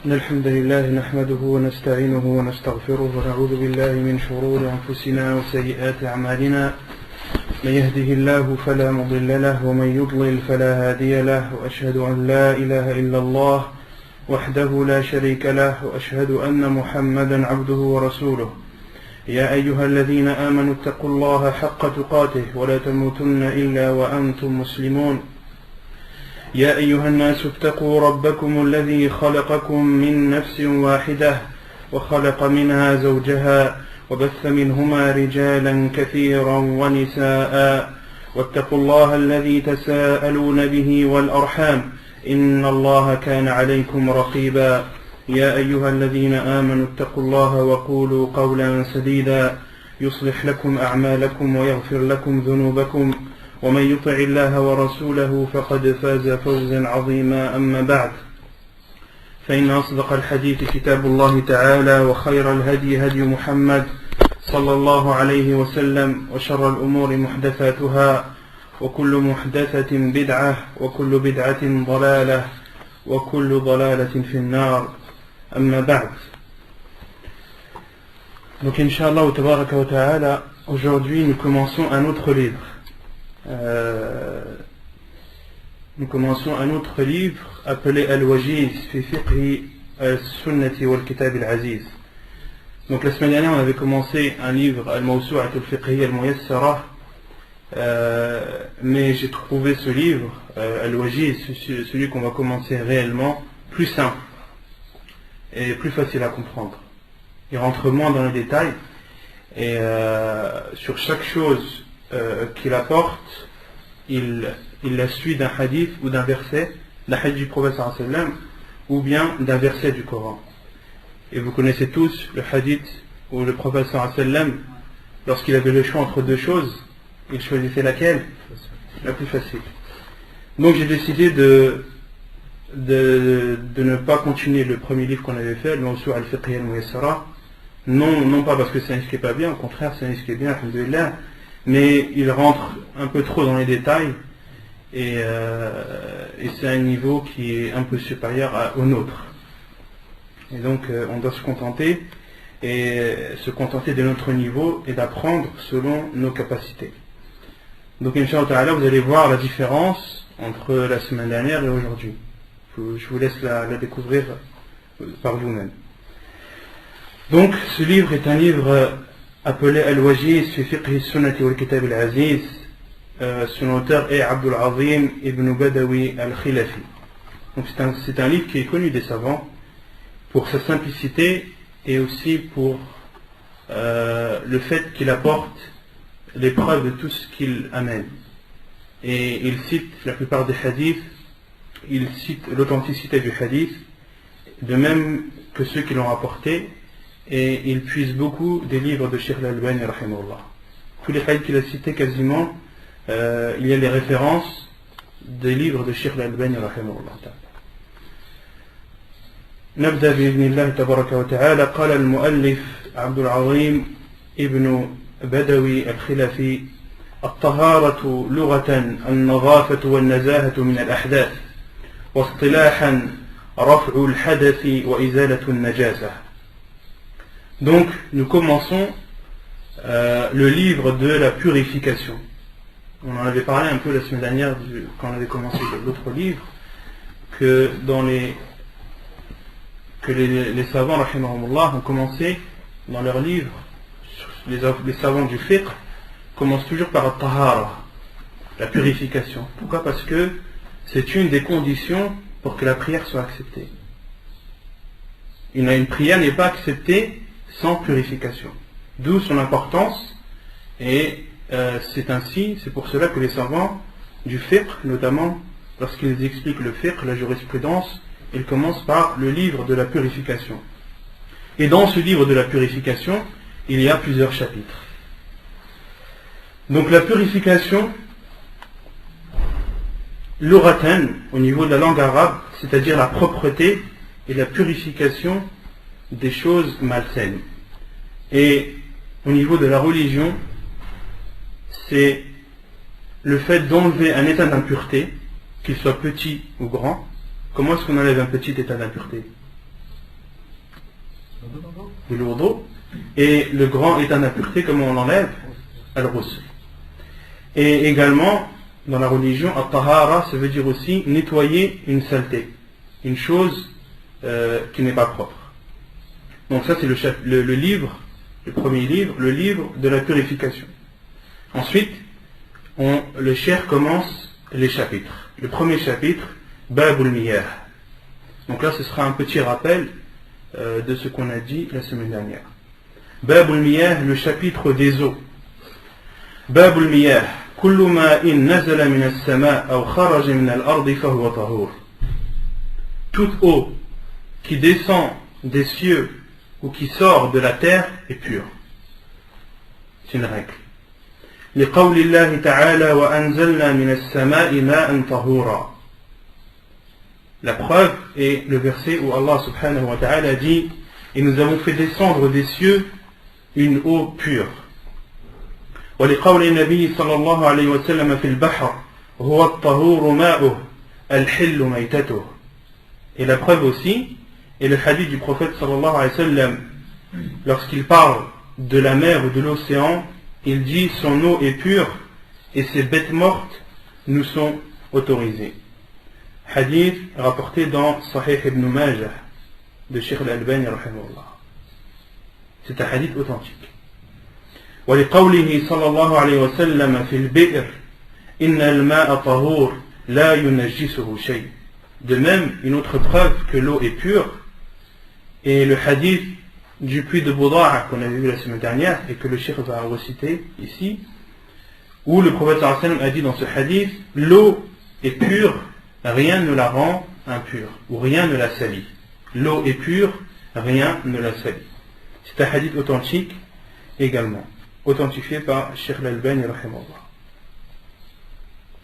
إن الحمد لله نحمده ونستعينه ونستغفره ونعوذ بالله من شرور أنفسنا وسيئات أعمالنا من يهده الله فلا مضل له ومن يضلل فلا هادي له وأشهد أن لا إله إلا الله وحده لا شريك له وأشهد أن محمدا عبده ورسوله يا أيها الذين آمنوا اتقوا الله حق تقاته ولا تموتن إلا وأنتم مسلمون يا أيها الناس اتقوا ربكم الذي خلقكم من نفس واحدة وخلق منها زوجها وبث منهما رجالا كثيرا ونساء واتقوا الله الذي تساءلون به والأرحام إن الله كان عليكم رقيبا يا أيها الذين آمنوا اتقوا الله وقولوا قولا سديدا يصلح لكم أعمالكم ويغفر لكم ذنوبكم ومن يطع الله ورسوله فقد فاز فوزا عظيما أما بعد فإن أصدق الحديث كتاب الله تعالى وخير الهدي هدي محمد صلى الله عليه وسلم وشر الأمور محدثاتها وكل محدثة بدعة وكل بدعة ضلالة وكل ضلالة في النار أما بعد. Donc Inch'Allah tabaraka wa ta'ala, aujourd'hui nous commençons un autre livre. Nous commençons un autre livre appelé Al-Wajiz fi fiqhi al-sunnati wal-kitab al-aziz. Donc la semaine dernière on avait commencé un livre Al-Mawsu'at al-fiqhi al-muyassara, mais j'ai trouvé ce livre Al-Wajiz, celui qu'on va commencer réellement, plus simple et plus facile à comprendre. Il rentre moins dans les détails et sur chaque chose qu'il apporte, il la suit d'un hadith ou d'un verset, d'un hadith du prophète sallallahu alayhi wa sallam, ou bien d'un verset du Coran. Et vous connaissez tous le hadith où le prophète sallallahu alayhi wa sallam, lorsqu'il avait le choix entre deux choses, il choisissait laquelle? La plus facile. Donc j'ai décidé de ne pas continuer le premier livre qu'on avait fait, le Mawsu' al-Fiqhi al-Muyassara. Non pas parce que c'est un livre qui n'est pas bien, au contraire c'est un livre qui est bien, alhamdulillah, mais il rentre un peu trop dans les détails et c'est un niveau qui est un peu supérieur au nôtre. Et donc on doit se contenter de notre niveau et d'apprendre selon nos capacités. Donc Inch'Allah, vous allez voir la différence entre la semaine dernière et aujourd'hui. Je vous laisse la découvrir par vous-même. Donc ce livre est un livre appelé Al-Wajiz fi fiqhi sunnati wal-kitab al-aziz. Son auteur est Abdul Azim ibn Badawi al-Khilafi. Donc c'est un livre qui est connu des savants pour sa simplicité et aussi pour le fait qu'il apporte les preuves de tout ce qu'il amène. Et il cite la plupart des hadiths, il cite l'authenticité du hadith, de même que ceux qui l'ont rapporté, et il puise beaucoup des livres de Cheikh Al-Albani rahimahullah. Tous les hadiths qu'il a cités quasiment, il y a les références des livres de Cheikh Al-Albani rahimahullah. نبدأ بإذن الله تبارك وتعالى. قال المؤلف عبد العظيم ابن بدوي الخلفي: الطهارة لغة النظافة والنزاهة من الأحداث، واصطلاحا رفع الحدث وإزالة النجاسة. Donc nous commençons le livre de la purification. On en avait parlé un peu la semaine dernière quand on avait commencé l'autre livre, que les savants rahimahumullah ont commencé dans leurs livres, les savants du fiqh commencent toujours par al-tahara, la purification. Pourquoi? Parce que c'est une des conditions pour que la prière soit acceptée. Une prière n'est pas acceptée sans purification, d'où son importance, et c'est pour cela que les savants du fiqh, notamment lorsqu'ils expliquent le fiqh, la jurisprudence, ils commencent par le livre de la purification. Et dans ce livre de la purification, il y a plusieurs chapitres. Donc la purification, l'uratan, au niveau de la langue arabe, c'est-à-dire la propreté et la purification des choses malsaines. Et au niveau de la religion, c'est le fait d'enlever un état d'impureté, qu'il soit petit ou grand. Comment est-ce qu'on enlève un petit état d'impureté? de l'ourdo, et le grand état d'impureté, comment on l'enlève? Al-ghusl. Et également, dans la religion, at-tahara, ça veut dire aussi nettoyer une saleté, une chose qui n'est pas propre. Donc ça c'est le livre, le premier livre, le livre de la purification. Ensuite, le cheikh commence les chapitres. Le premier chapitre, Babul Miyah. Donc là ce sera un petit rappel de ce qu'on a dit la semaine dernière. Babul Miyah, le chapitre des eaux. Babul Miyah, kullu ma'in nazala min as-sama' aw kharaja min al-ardi fahuwa tahur. Toute eau qui descend des cieux ou qui sort de la terre est pure. C'est une règle. لقول الله تعالى وأنزلنا من السماء ماء طهورا. La preuve est le verset où Allah subhanahu wa ta'ala dit et nous avons fait descendre des cieux une eau pure. ولقول النبي صلى الله عليه وسلم في البحر هو الطهور ماؤه الحل ميتته. Et la preuve aussi est le hadith du prophète sallallahu alayhi wa sallam lorsqu'il parle de la mer ou de l'océan, il dit son eau est pure et ses bêtes mortes nous sont autorisées. Hadith rapporté dans Sahih ibn Majah de Sheikh al-Albani rahimahullah. C'est un hadith authentique. ولقوله صلى الله عليه وسلم في البئر إن الماء طهور لا ينجسه شيء. De même, une autre preuve que l'eau est pure est le hadith du puits de Bouda'a qu'on avait vu la semaine dernière et que le cheikh va reciter ici, où le prophète sallallahu alayhi wa sallam a dit dans ce hadith, l'eau est pure, rien ne la rend impure, ou rien ne la salit. L'eau est pure, rien ne la salit. C'est un hadith authentique également, authentifié par Cheikh al-Albani rahimahullah.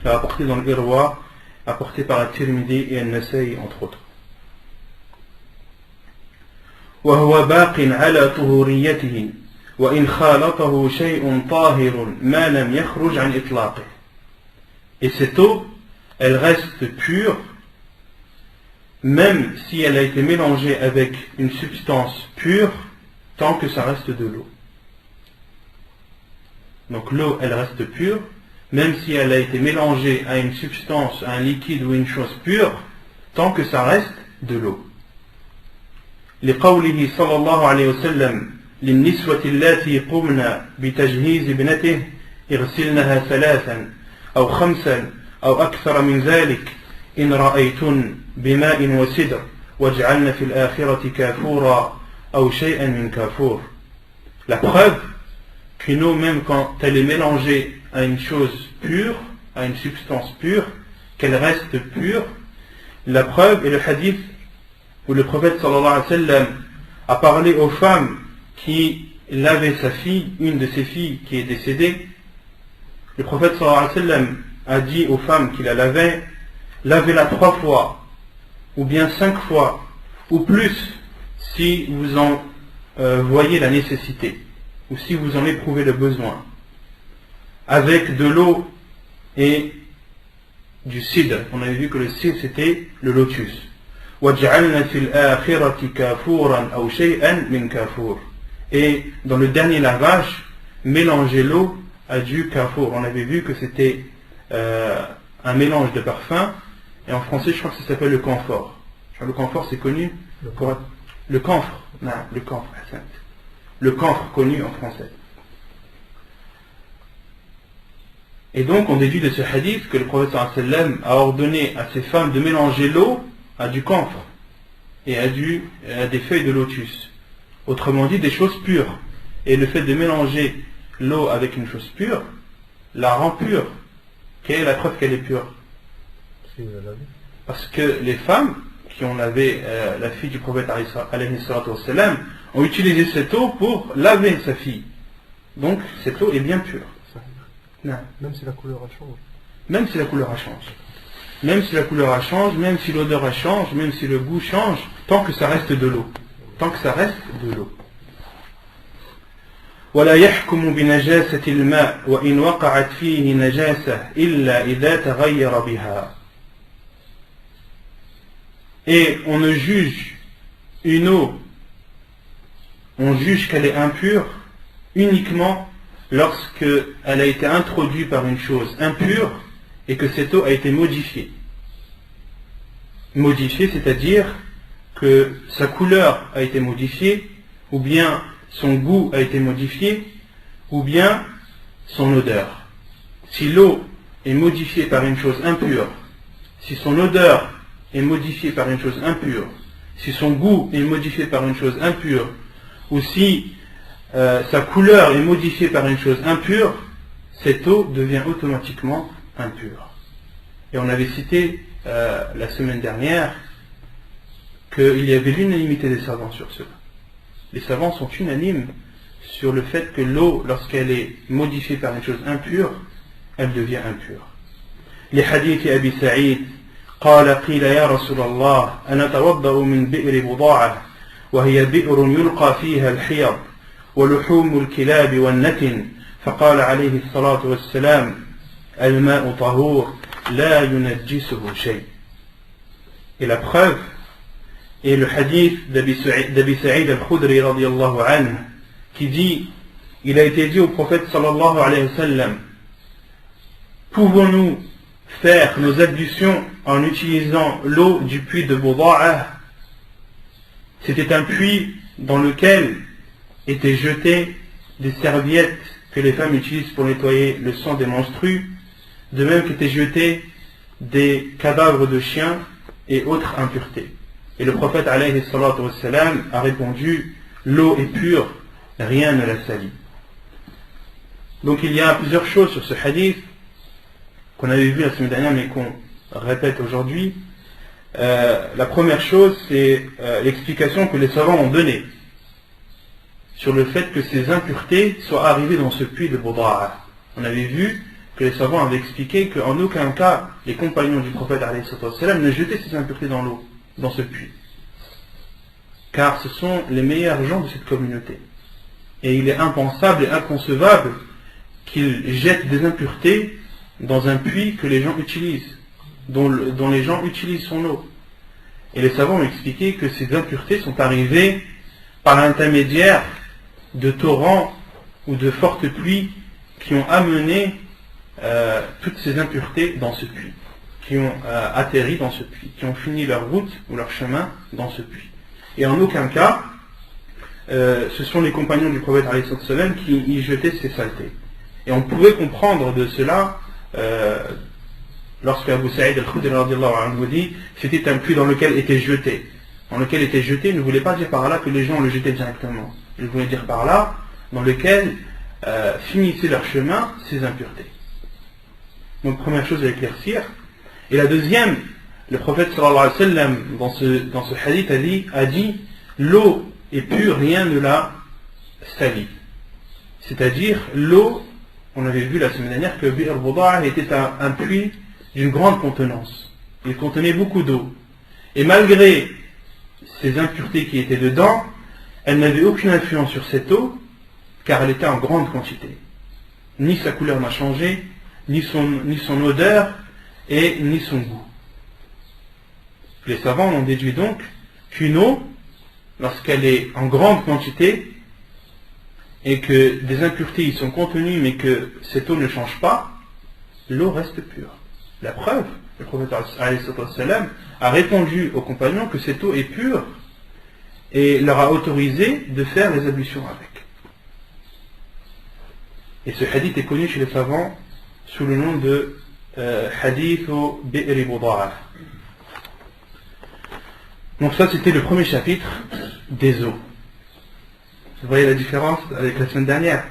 Rapporté dans le Irwa, apporté par At-Tirmidhi et An-Nasa'i entre autres. وهو باق على طهوريته وإن خالطه شيء طاهر ما لم يخرج عن إطلاقه. Et cette eau, elle reste pure même si elle a été mélangée avec une substance pure tant que ça reste de l'eau. Donc l'eau, elle reste pure même si elle a été mélangée à une substance, à un liquide ou une chose pure, tant que ça reste de l'eau. لقوله صلى الله عليه وسلم للنسوة اللاتي قمن بتجهيز ابنته اغسلنها 3 أو 5 أو أكثر من ذلك إن رأيتن بماء وسدر واجعلن في الآخرة كافورا أو شيئا من كافور. La preuve qu'une eau, même quand elle est mélangée à une chose pure, à une substance pure, qu'elle reste pure, la preuve est le hadith où le prophète sallallahu alayhi wa sallam a parlé aux femmes qui lavaient sa fille, une de ses filles qui est décédée. Le prophète sallallahu alayhi wa sallam a dit aux femmes qui la lavaient, lavez-la 3 fois, ou bien 5 fois, ou plus, si vous en voyez la nécessité, ou si vous en éprouvez le besoin, avec de l'eau et du cidre. On avait vu que le cidre c'était le lotus. وَجْعَلْنَا فِي الْآخِرَةِ كَافُورًا أَوْ شَيْئًا مِنْ كَافُورٍ. Et dans le dernier lavage, mélangez l'eau à du kafour. On avait vu que c'était un mélange de parfums, et en français je crois que ça s'appelle le camphor. Le camphor c'est connu pour le camphre. Non, le camphre, le camphre connu en français. Et donc on déduit de ce hadith que le prophète sallallahu alayhi wa sallam a ordonné à ces femmes de mélanger l'eau à du camphre et à des feuilles de lotus. Autrement dit, des choses pures. Et le fait de mélanger l'eau avec une chose pure la rend pure. Quelle est la preuve qu'elle est pure? Parce que les femmes qui ont lavé la fille du prophète alayhi salatu wassalam ont utilisé cette eau pour laver sa fille. Donc cette eau est bien pure. Non. Même si la couleur change. Même si la couleur change. Même si la couleur change, même si l'odeur change, même si le goût change, tant que ça reste de l'eau. Tant que ça reste de l'eau. ولا يحكم بنجاسة الماء وإن وقعت فيه نجاسة إلا إذا تغير بها. Et on ne juge une eau on juge qu'elle est impure uniquement lorsqu'elle a été introduite par une chose impure et que cette eau a été modifiée. Modifiée, c'est-à-dire que sa couleur a été modifiée, ou bien son goût a été modifié, ou bien son odeur. Si l'eau est modifiée par une chose impure, si son odeur est modifiée par une chose impure, si son goût est modifié par une chose impure, ou si sa couleur est modifiée par une chose impure, cette eau devient automatiquement impure. Et on avait cité la semaine dernière qu'il y avait l'unanimité des savants sur cela. Les savants sont unanimes sur le fait que l'eau, lorsqu'elle est modifiée par une chose impure, elle devient impure. Les hadiths Abi Sa'id قال قيل يا رسول الله أنا أتوضأ من بئر بضاعة وهي بئر يلقى فيها الحيض ولحوم الكلاب والنتن فقال عليه الصلاة والسلام الماء طهور لا ينجسه شيء. Et la preuve est le hadith d'Abi Sa'id al-Khudri radiyallahu anhu qui dit, il a été dit au prophète sallallahu alayhi wa sallam, pouvons-nous faire nos ablutions en utilisant l'eau du puits de Buda'ah? C'était un puits dans lequel étaient jetées des serviettes que les femmes utilisent pour nettoyer le sang des menstrues, de même qu'étaient jetés des cadavres de chiens et autres impuretés. Et le prophète alayhi salatu wassalam a répondu, l'eau est pure, rien ne la salit. Donc il y a plusieurs choses sur ce hadith qu'on avait vu la semaine dernière mais qu'on répète aujourd'hui. La première chose, c'est l'explication que les savants ont donnée sur le fait que ces impuretés soient arrivées dans ce puits de Buda'ah. On avait vu que les savants avaient expliqué qu'en aucun cas les compagnons du prophète alayhi sallam ne jetaient ces impuretés dans l'eau, dans ce puits, car ce sont les meilleurs gens de cette communauté et il est impensable et inconcevable qu'ils jettent des impuretés dans un puits que les gens utilisent, dont les gens utilisent son eau. Et les savants ont expliqué que ces impuretés sont arrivées par l'intermédiaire de torrents ou de fortes pluies qui ont amené toutes ces impuretés dans ce puits, qui ont atterri dans ce puits, qui ont fini leur route ou leur chemin dans ce puits. Et en aucun cas, ce sont les compagnons du prophète alayhi sallam qui y jetaient ces saletés. Et on pouvait comprendre de cela lorsque Abu Sa'id al-Khudri radiyallahu anhu dit c'était un puits dans lequel était jeté. Dans lequel était jeté ne voulait pas dire par là que les gens le jetaient directement. Il voulait dire par là dans lequel finissaient leur chemin ces impuretés. Donc première chose à éclaircir. Et la deuxième, le prophète sallallahu alayhi wa sallam dans ce hadith a dit l'eau est pure, rien ne la salit. C'est-à-dire l'eau, on avait vu la semaine dernière que Bi'r Buda'ah était un puits d'une grande contenance. Il contenait beaucoup d'eau. Et malgré ces impuretés qui étaient dedans, elle n'avait aucune influence sur cette eau, car elle était en grande quantité. Ni sa couleur n'a changé, ni son odeur, et ni son goût. Les savants ont déduit donc qu'une eau, lorsqu'elle est en grande quantité, et que des impuretés y sont contenues, mais que cette eau ne change pas, l'eau reste pure. La preuve, le prophète a répondu aux compagnons que cette eau est pure et leur a autorisé de faire les ablutions avec. Et ce hadith est connu chez les savants sous le nom de hadith Bi'r Buda'ah. Donc ça c'était le premier chapitre des eaux. Vous voyez la différence avec la semaine dernière.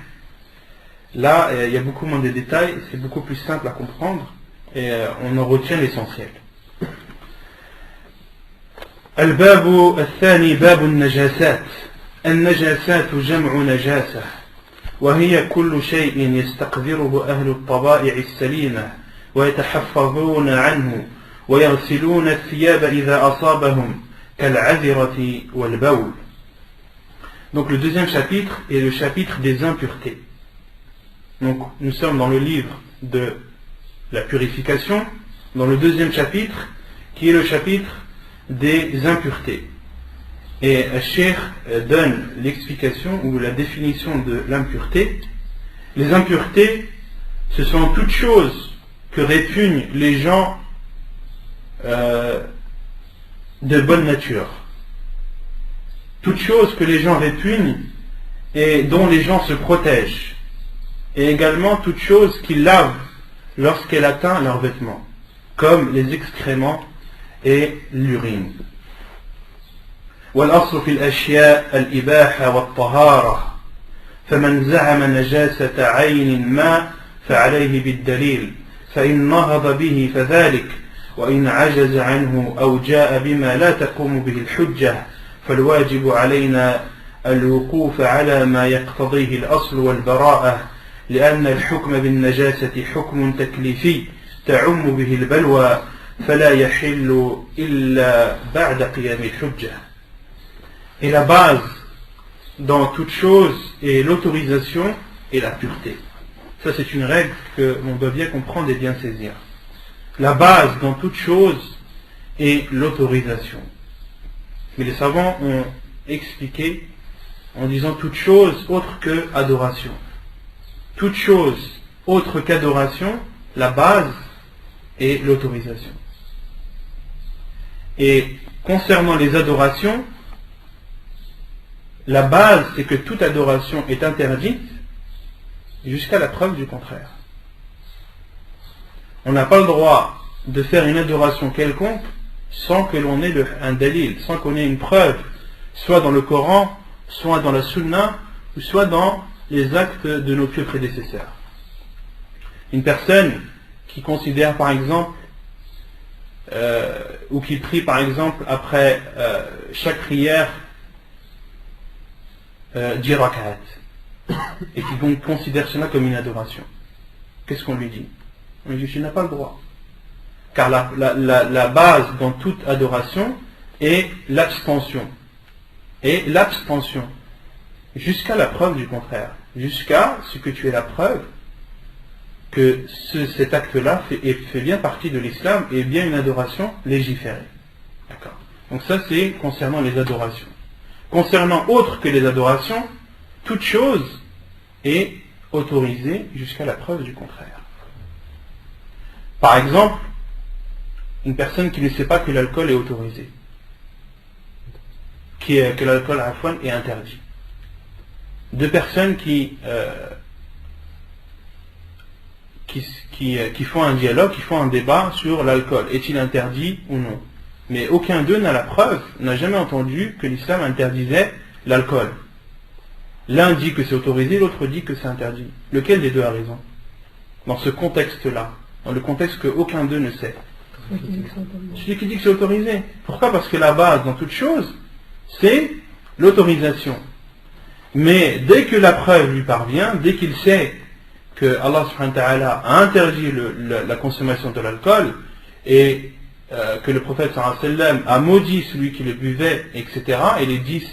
Là, il y a beaucoup moins de détails, c'est beaucoup plus simple à comprendre et on en retient l'essentiel. الباب الثاني باب النجاسات. النجاسات جمع نجاسة وهي كل شيء يستقذره أهل الطبائع السليمة ويتحفظون عنه ويغسلون الثياب إذا أصابهم كالعذرة والبول. Donc le deuxième chapitre est le chapitre des impuretés. Donc nous sommes dans le livre de la purification, dans le deuxième chapitre qui est le chapitre des impuretés. Et Cheikh donne l'explication ou la définition de l'impureté. Les impuretés, ce sont toutes choses que répugnent les gens de bonne nature. Toutes choses que les gens répugnent et dont les gens se protègent. Et également toutes choses qu'ils lavent lorsqu'elle atteint leurs vêtements, comme les excréments et l'urine. والأصل في الأشياء الإباحة والطهارة فمن زعم نجاسة عين ما فعليه بالدليل فإن نهض به فذلك وإن عجز عنه أو جاء بما لا تقوم به الحجة فالواجب علينا الوقوف على ما يقتضيه الأصل والبراءة لأن الحكم بالنجاسة حكم تكليفي تعم به البلوى فلا يحل إلا بعد قيام الحجة. Et la base dans toute chose est l'autorisation et la pureté. Ça c'est une règle que l'on doit bien comprendre et bien saisir. La base dans toute chose est l'autorisation. Mais les savants ont expliqué en disant toute chose autre que adoration. Toute chose autre qu'adoration, la base est l'autorisation. Et concernant les adorations, la base c'est que toute adoration est interdite jusqu'à la preuve du contraire. On n'a pas le droit de faire une adoration quelconque sans que l'on ait un dalil, sans qu'on ait une preuve, soit dans le Coran, soit dans la Sunna, ou soit dans les actes de nos pieux prédécesseurs. Une personne qui considère par exemple, ou qui prie par exemple après chaque prière 10 rak'at, et qui donc considère cela comme une adoration, qu'est-ce qu'on lui dit? On lui dit tu n'as pas le droit. Car la base dans toute adoration est l'abstention. Et l'abstention, jusqu'à la preuve du contraire, jusqu'à ce que tu aies la preuve que cet acte-là fait bien partie de l'islam et est bien une adoration légiférée. D'accord. Donc ça c'est concernant les adorations. Concernant autre que les adorations, toute chose est autorisée jusqu'à la preuve du contraire. Par exemple, une personne qui ne sait pas que l'alcool est autorisé, que l'alcool est interdit. Deux personnes qui font un dialogue, qui font un débat sur l'alcool, est-il interdit ou non? Mais aucun d'eux n'a la preuve, n'a jamais entendu que l'islam interdisait l'alcool. L'un dit que c'est autorisé, l'autre dit que c'est interdit. Lequel des deux a raison? Dans ce contexte-là, dans le contexte qu'aucun d'eux ne sait. Celui qui dit que c'est autorisé. Pourquoi? Parce que la base dans toute chose, c'est l'autorisation. Mais dès que la preuve lui parvient, dès qu'il sait que Allah subhanahu wa ta'ala a interdit la consommation de l'alcool et que le prophète sallallahu alayhi wa sallam a maudit celui qui le buvait, etc., et les 10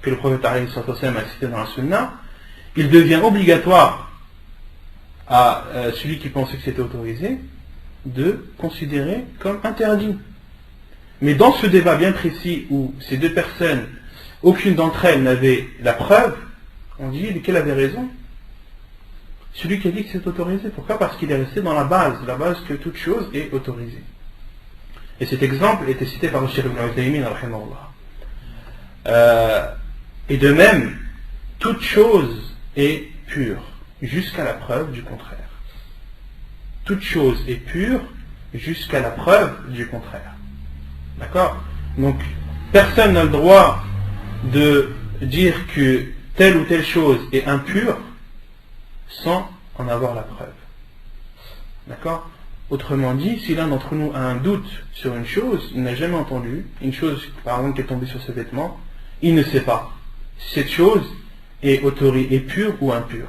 que le prophète sallallahu alayhi wa sallam a cités dans la sunna, il devient obligatoire à celui qui pensait que c'était autorisé de considérer comme interdit. Mais dans ce débat bien précis où ces deux personnes, aucune d'entre elles n'avait la preuve, on dit lequel avait raison? Celui qui a dit que c'est autorisé. Pourquoi? Parce qu'il est resté dans la base que toute chose est autorisée. Et cet exemple était cité par le Cheikh Ibn Uthaymin rahimahullah. Et de même, toute chose est pure jusqu'à la preuve du contraire. Toute chose est pure jusqu'à la preuve du contraire. D'accord? Donc, personne n'a le droit de dire que telle ou telle chose est impure sans en avoir la preuve. D'accord? Autrement dit, si l'un d'entre nous a un doute sur une chose, il n'a jamais entendu, une chose par exemple qui est tombée sur ses vêtements, il ne sait pas si cette chose est pure ou impure.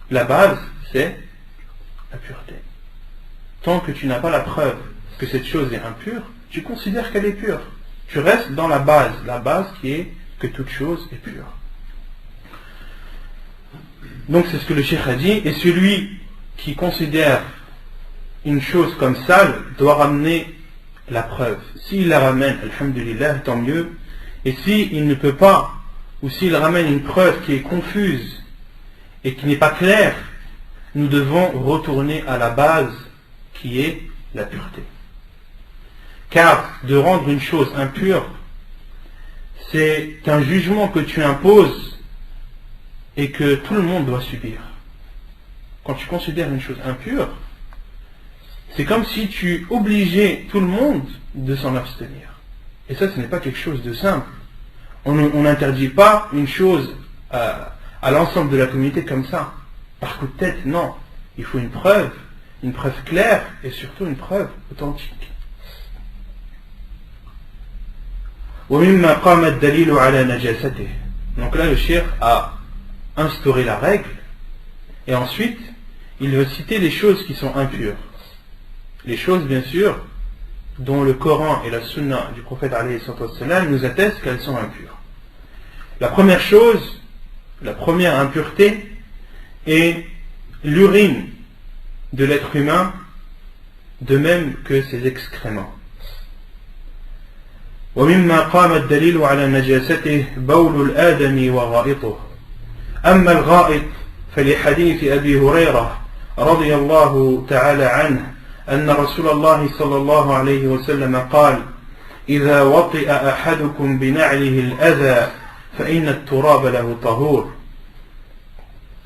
La base, c'est la pureté. Tant que tu n'as pas la preuve que cette chose est impure, tu considères qu'elle est pure. Tu restes dans la base qui est que toute chose est pure. Donc c'est ce que le cheikh a dit, et celui qui considère une chose comme sale doit ramener la preuve. S'il la ramène, alhamdulillah, tant mieux, Et s'il ne peut pas, ou s'il ramène une preuve qui est confuse et qui n'est pas claire, nous devons retourner à la base qui est la pureté. Car de rendre une chose impure, c'est un jugement que tu imposes et que tout le monde doit subir. Quand tu considères une chose impure, c'est comme si tu obligeais tout le monde de s'en abstenir. Et ça, ce n'est pas quelque chose de simple. On n'interdit pas une chose à l'ensemble de la communauté comme ça, par coup de tête, non. Il faut une preuve claire et surtout une preuve authentique. Donc là, le cheikh a instauré la règle et ensuite, il veut citer les choses qui sont impures. Les choses, bien sûr, dont le Coran et la Sunna du prophète alayhi sallam nous attestent qu'elles sont impures. La première chose, la première impureté est l'urine de l'être humain, de même que ses excréments. ومما قام الدليل على نجاسته بول الآدم وغائطه. أما الغائط فلحديث أبي هريرة رضي الله تعالى عنه أن رسول الله صلى الله عليه وسلم قال: إذا وطئ أحدكم بنعله الأذى فإن التراب له طهور.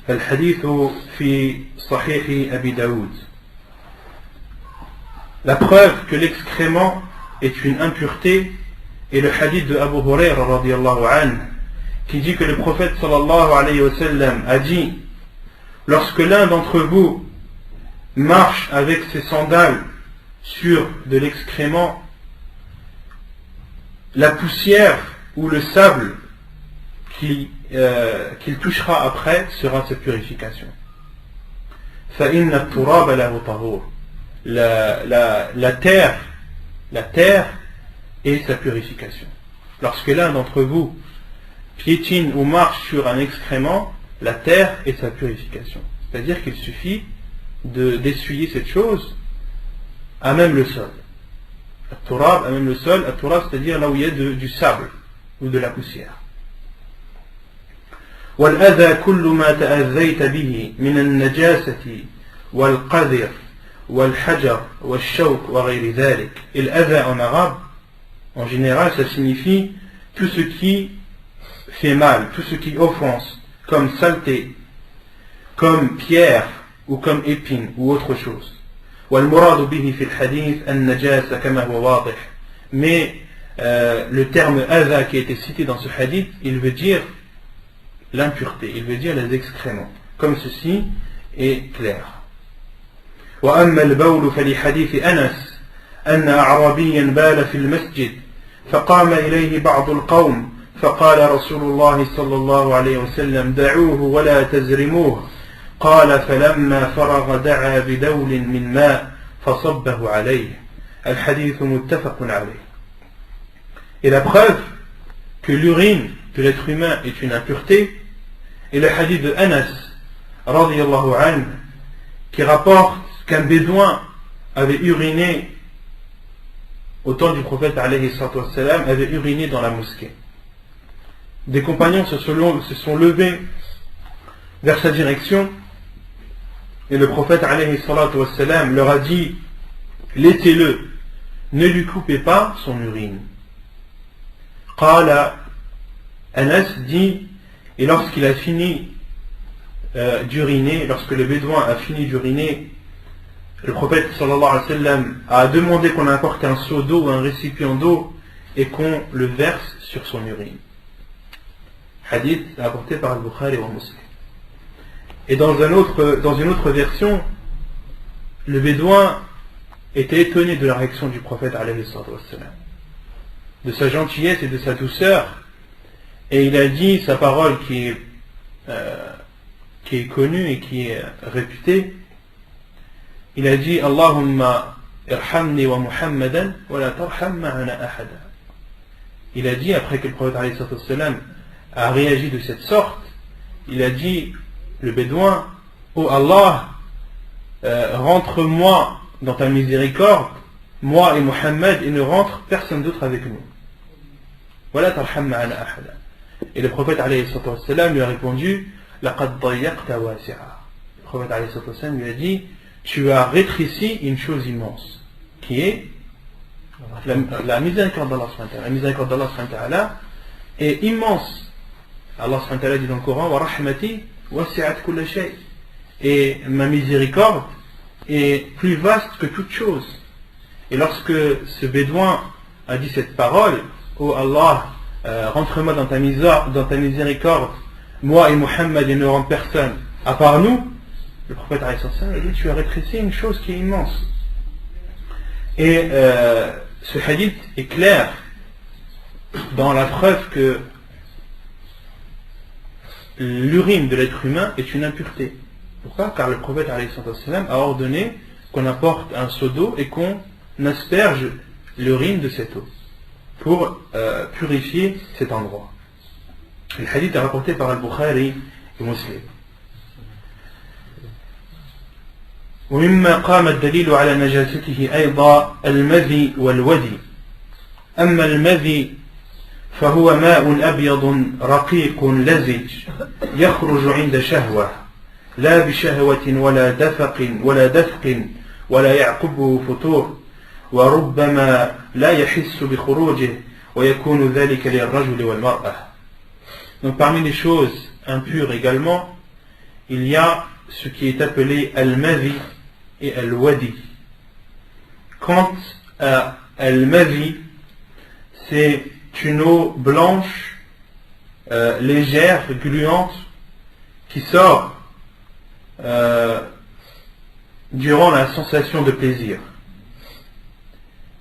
الحديث في صحيح أبي داود. La preuve que l'excrément est une impureté est le hadith de Abu Hurayra radiyallahu anhu, qui dit que le prophète sallallahu alayhi wa sallam a dit: lorsque l'un d'entre vous marche avec ses sandales sur de l'excrément, la poussière ou le sable qu'il touchera après sera sa purification. فَإِنَّ التُّرَابَ لَهُ طَهُورٌ. La terre est sa purification. Lorsque l'un d'entre vous piétine ou marche sur un excrément, la terre est sa purification. C'est-à-dire qu'il suffit d'essuyer cette chose à même le sol. At-turab, à même le sol, at-turab, c'est-à-dire là où il y a du sable ou de la poussière. وَالْأَذَى كُلُّ مَا تَأَذَّيْتَ بِهِ مِنَ النَّجَاسَةِ وَالْقَذِرِ وَالْحَجَرِ وَالشَّوْكِ وَغَيْرِ ذَلِكَ. Et l'adha en arabe, en général, ça signifie tout ce qui fait mal, tout ce qui offense, comme saleté, comme pierre, ou comme épine, ou autre chose. وَالْمُرَادُ بِهِ فِي الْحَدِيثِ النَّجَاسَ كَمَا هُوَ واضح. Mais le terme adha qui a été cité dans ce hadith, il veut dire l'impureté, il veut dire les excréments, comme ceci est clair. وأما البول فلحديث أنس أن أعرابيا بال في المسجد فقام إليه بعض القوم فقال رسول الله صلى الله عليه وسلم: دعوه ولا تزرموه. قال: فلما فرغ دعا بدول من ماء فصبه عليه. الحديث متفق عليه. Et la preuve que l'urine de l'être humain est une impureté est le hadith de Anas radiyallahu anhu, qui rapporte qu'un bédouin avait uriné au temps du prophète alayhi sallam, avait uriné dans la mosquée. Des compagnons se sont levés vers sa direction et le prophète alayhi sallam leur a dit: laissez-le, ne lui coupez pas son urine. Qala, Anas dit, et lorsqu'il a fini d'uriner, lorsque le bédouin a fini d'uriner, le prophète sallallahu alayhi wa sallam a demandé qu'on apporte un seau d'eau ou un récipient d'eau et qu'on le verse sur son urine. Hadith apporté par Al-Bukhari ou Muslim. Et dans une autre version, le bédouin était étonné de la réaction du prophète alayhi sallam, de sa gentillesse et de sa douceur, et il a dit sa parole qui est connue et qui est réputée. Il a dit: Allahumma irhamni wa Muhammadan wa la tarham ma'ana ahada. Il a dit, après que le prophète alayhi sallam a réagi de cette sorte, il a dit, le bédouin: oh Allah, rentre-moi dans ta miséricorde, moi et Muhammad, et ne rentre personne d'autre avec nous. ولا ترحم معنا أحدا. Et le prophète alayhi sallam lui a répondu لقد ضيقت واسعا. Le prophète alayhi sallam lui a dit tu as rétréci une chose immense qui est la miséricorde d'Allah subhanahu wa ta'ala. La miséricorde d'Allah subhanahu wa ta'ala est immense. Allah subhanahu wa ta'ala dit dans le Coran wa rahmati wasi'at kulla shay. Et ma miséricorde est plus vaste que toute chose. Et lorsque ce bédouin a dit cette parole, oh Allah, rentre-moi dans ta miséricorde, moi et Muhammad et ne rend personne à part nous, le prophète a dit tu as rétréci une chose qui est immense. Et ce hadith est clair dans la preuve que l'urine de l'être humain est une impureté. Pourquoi? Car le prophète a ordonné qu'on apporte un seau d'eau et qu'on asperge l'urine de cette eau pour purifier cet endroit. Le hadith est rapporté par Al-Bukhari et Muslim. ومما قام الدليل على نجاسته أيضا المذي والودي. أما المذي فهو ماء أبيض رقيق لزج يخرج عند شهوة لا بشهوة ولا دفق ولا يعقبه فتور وربما لا يحس بخروجه ويكون ذلك للرجل والمرأة. Donc parmi les choses impures également, il y a ce qui est appelé al-madhi et al-wadi. Quant à al-madhi, c'est une eau blanche, légère, gluante, qui sort durant la sensation de plaisir.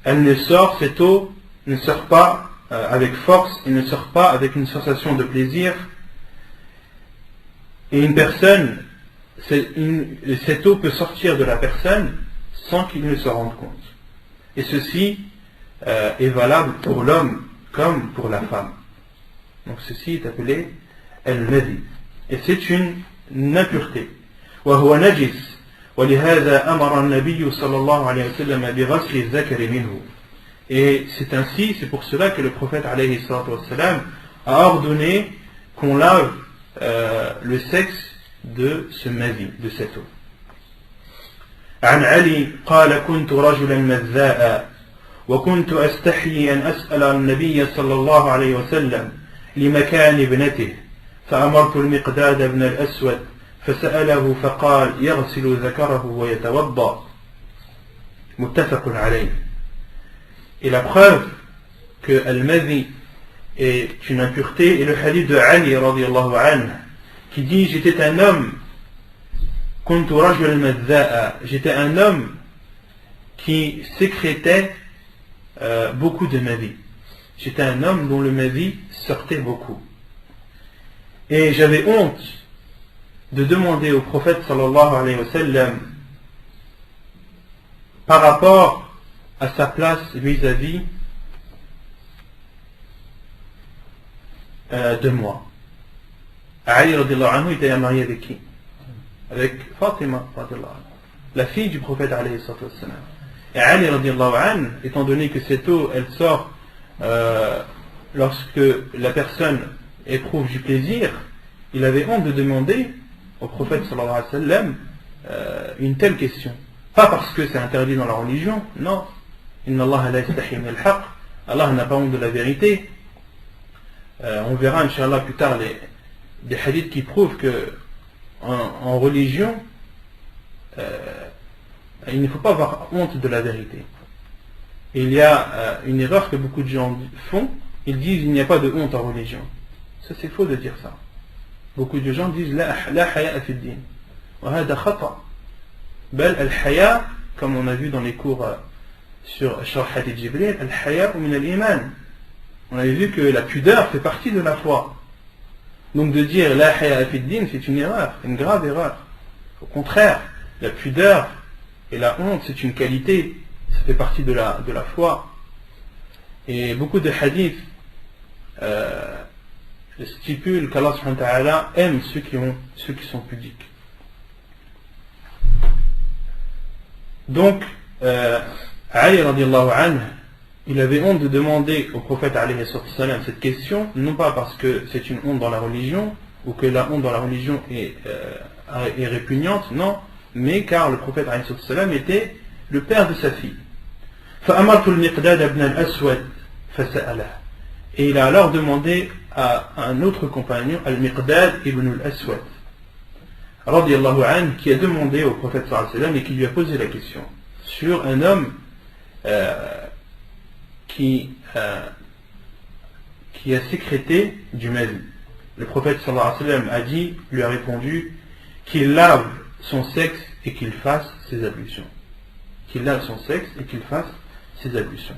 Cette eau ne sort pas avec force, elle ne sort pas avec une sensation de plaisir. Et une personne, cette eau peut sortir de la personne sans qu'il ne se rende compte. Et ceci est valable pour l'homme comme pour la femme. Donc ceci est appelé al-madhi. Et c'est une impureté. وهو نجس ولهذا أمر النبي صلى الله عليه وسلم بغسل الذكر منه. Et c'est ainsi, c'est pour cela que le prophète alayhi salatu wassalam a ordonné qu'on lave le sexe de ce madhi, de cette eau. عن علي قال كنت رجلا مذاء وكنت أستحيي أن أسأل النبي صلى الله عليه وسلم لمكان ابنته فأمرت المقداد بن الأسود فسأله فقال يغسل ذكره ويتوضأ متفق عليه. Et la preuve que al-madhi est une impureté est le hadith de Ali radiyallahu anhu qui dit j'étais un homme kuntu rajul madha'a, j'étais un homme qui sécrétait beaucoup de madhi. J'étais un homme dont le madhi sortait beaucoup. Et j'avais honte de demander au prophète sallallahu alayhi wa sallam par rapport à sa place vis-à-vis de moi. Ali radiyallahu anhu était marié avec qui? Avec Fatima radiyallahu anhu, la fille du prophète alayhi salatu wassalam. Et Ali radiyallahu anhu, étant donné que cette eau elle sort lorsque la personne éprouve du plaisir, il avait honte de demander au prophète sallallahu alayhi wa sallam une telle question. Pas parce que c'est interdit dans la religion, non. Inna Allah la yastahi min al-haq. Allah n'a pas honte de la vérité. On verra inshallah plus tard des hadiths qui prouvent que en religion il ne faut pas avoir honte de la vérité. Et il y a une erreur que beaucoup de gens font, ils disent il n'y a pas de honte en religion. Ça c'est faux de dire ça. Beaucoup de gens disent la haya fi ad-din. Wa hada khata. Bal al-haya, comme on a vu dans les cours sur Sharh Hadith Jibril, al-haya min al-iman. On avait vu que la pudeur fait partie de la foi. Donc de dire la haya fi ad-din, c'est une erreur, une grave erreur. Au contraire, la pudeur et la honte, c'est une qualité, ça fait partie de la foi. Et beaucoup de hadiths stipulent qu'Allah subhanahu wa ta'ala aime ceux qui sont pudiques. Donc, Ali radiallahu anhu il avait honte de demander au prophète alayhi salam cette question, non pas parce que c'est une honte dans la religion, ou que la honte dans la religion est répugnante, non, mais car le prophète alayhi salam était le père de sa fille. فأمرت المقداد بن الأسود فسأله. Et il a alors demandé à un autre compagnon, Al-Miqdad ibn al-Aswad, radiyallahu anhu, qui a demandé au prophète sallallahu alayhi wa sallam et qui lui a posé la question sur un homme qui a sécrété du mazi. Le prophète sallallahu alayhi wa sallam a dit, lui a répondu, qu'il lave son sexe et qu'il fasse ses ablutions. Qu'il lave son sexe et qu'il fasse ses ablutions.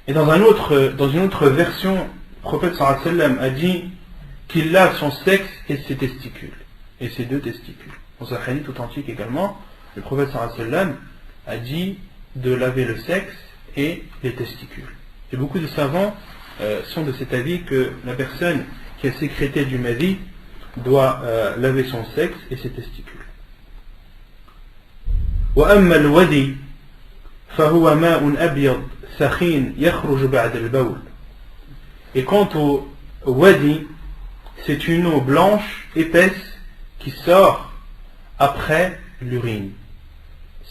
Et dans une autre version, le prophète sallallahu alayhi wa sallam a dit qu'il lave son sexe et ses testicules, et ses deux testicules. Dans un hadith authentique également, le prophète sallallahu alayhi wa sallam a dit de laver le sexe et les testicules. Et beaucoup de savants sont de cet avis que la personne qui a sécrété du mazi doit laver son sexe et ses testicules. وأما الودي فهو ماء أبيض سخين يخرج بعد البول. Et quant au wadi, c'est une eau blanche, épaisse, qui sort après l'urine.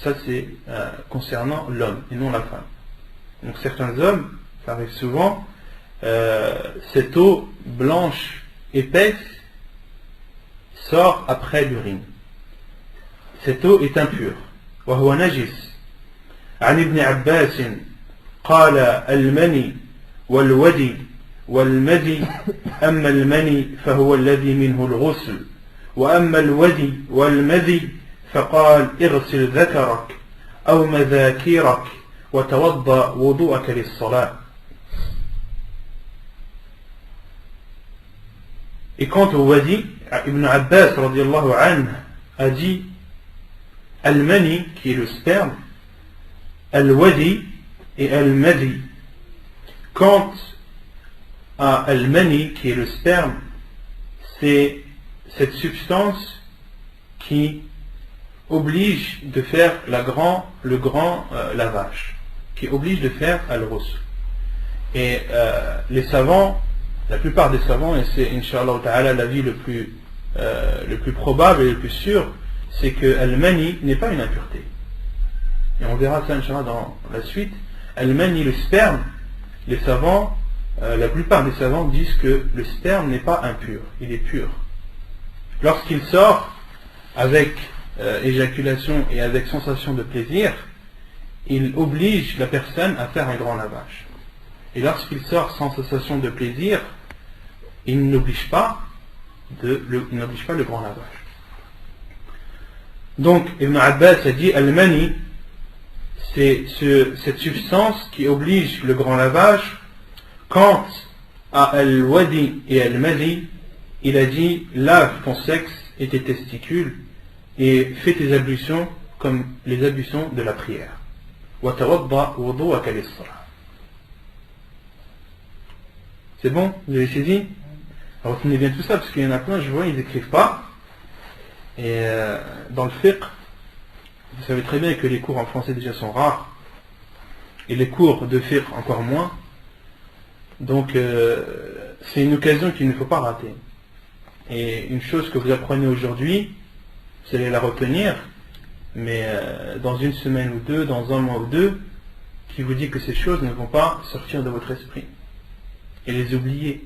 Ça c'est concernant l'homme et non la femme. Donc certains hommes, ça arrive souvent, cette eau blanche, épaisse, sort après l'urine. Cette eau est impure. وهو نجس. عن ابن عباس قال المني والودي والمدي أما المني فهو الذي منه الغسل وأما الودي والمدي فقال اغسل ذكرك أو مذاكيرك وتوضأ وضوءك للصلاة. Et quant au wadi, Ibn Abbas radiallahu anhu a dit Al-Mani, qui est le sperme, Al-Wadi et Al-Madi. Quant à Al-Mani, qui est le sperme, c'est cette substance qui oblige de faire le grand lavage, qui oblige de faire Al-Ghusl. Et les savants, la plupart des savants, et c'est Inch'Allah Ta'ala l'avis le plus probable et le plus sûr, c'est que Al-Mani n'est pas une impureté. Et on verra ça Inch'Allah dans la suite. Al-Mani, le sperme, les savants, la plupart des savants disent que le sperme n'est pas impur, il est pur. Lorsqu'il sort avec éjaculation et avec sensation de plaisir, il oblige la personne à faire un grand lavage. Et lorsqu'il sort sans sensation de plaisir, il n'oblige pas le grand lavage. Donc Ibn Abbas a dit Al-Mani, c'est cette substance qui oblige le grand lavage. Quant à Al-Wadi et Al-Madi, il a dit lave ton sexe et tes testicules et fais tes ablutions comme les ablutions de la prière. وَتَوَضَّأْ وُضُوءَكَ لِلصَّلَاةِ. C'est bon? Vous avez saisi? Alors retenez bien tout ça parce qu'il y en a plein, je vois, ils n'écrivent pas. Et dans le fiqh, vous savez très bien que les cours en français déjà sont rares et les cours de fiqh encore moins. Donc c'est une occasion qu'il ne faut pas rater. Et une chose que vous apprenez aujourd'hui, vous allez la retenir, mais dans une semaine ou deux, dans un mois ou deux, qui vous dit que ces choses ne vont pas sortir de votre esprit et les oublier.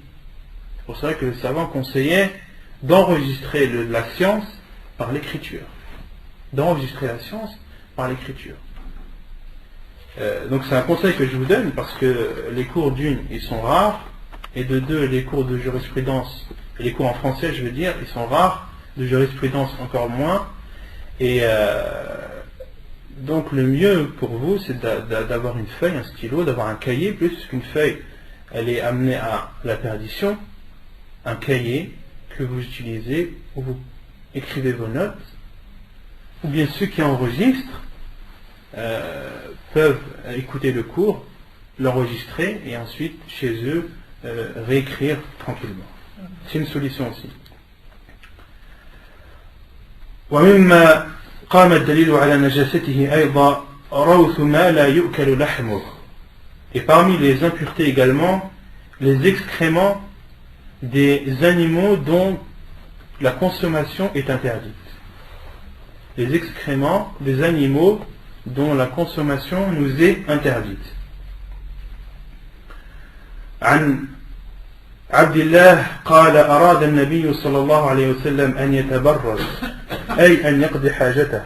C'est pour ça que le savant conseillait d'enregistrer la science par l'écriture. D'enregistrer la science par l'écriture. Donc c'est un conseil que je vous donne parce que les cours d'une, ils sont rares, et de deux, les cours de jurisprudence, les cours en français je veux dire, ils sont rares, de jurisprudence encore moins, et donc le mieux pour vous c'est d'avoir une feuille, un stylo, d'avoir un cahier, plus qu'une feuille elle est amenée à la perdition, un cahier que vous utilisez où vous écrivez vos notes, ou bien ceux qui enregistrent peuvent écouter le cours, l'enregistrer et ensuite chez eux réécrire tranquillement. C'est une solution aussi. ومما قام الدليل على نجاسته أيضا روث ما لا يؤكل لحمه Et parmi les impuretés également, les excréments des animaux dont la consommation est interdite. Les excréments des animaux dont la consommation nous est interdite. عن عبد الله قال أراد النبي صلى الله عليه وسلم أن يتبرز أي أن يقضي حاجته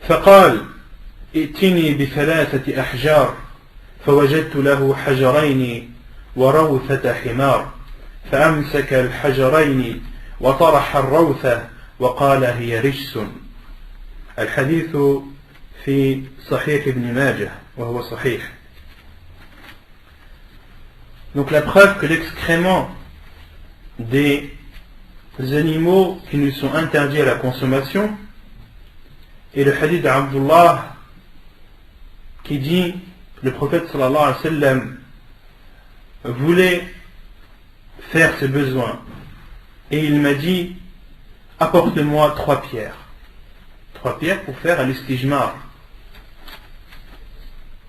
فقال ائتني بثلاثة أحجار فوجدت له حجرين وروثة حمار فأمسك الحجرين وطرح الروثة وقال هي رجس. الحديث في صحيح ابن ماجه وهو صحيح. Donc la preuve que l'excrément des animaux qui nous sont interdits à la consommation est le hadith d'Abdullah qui dit le prophète sallallahu alayhi wa sallam voulait faire ses besoins et il m'a dit apporte-moi 3 pierres. 3 pierres pour faire al-istijmar.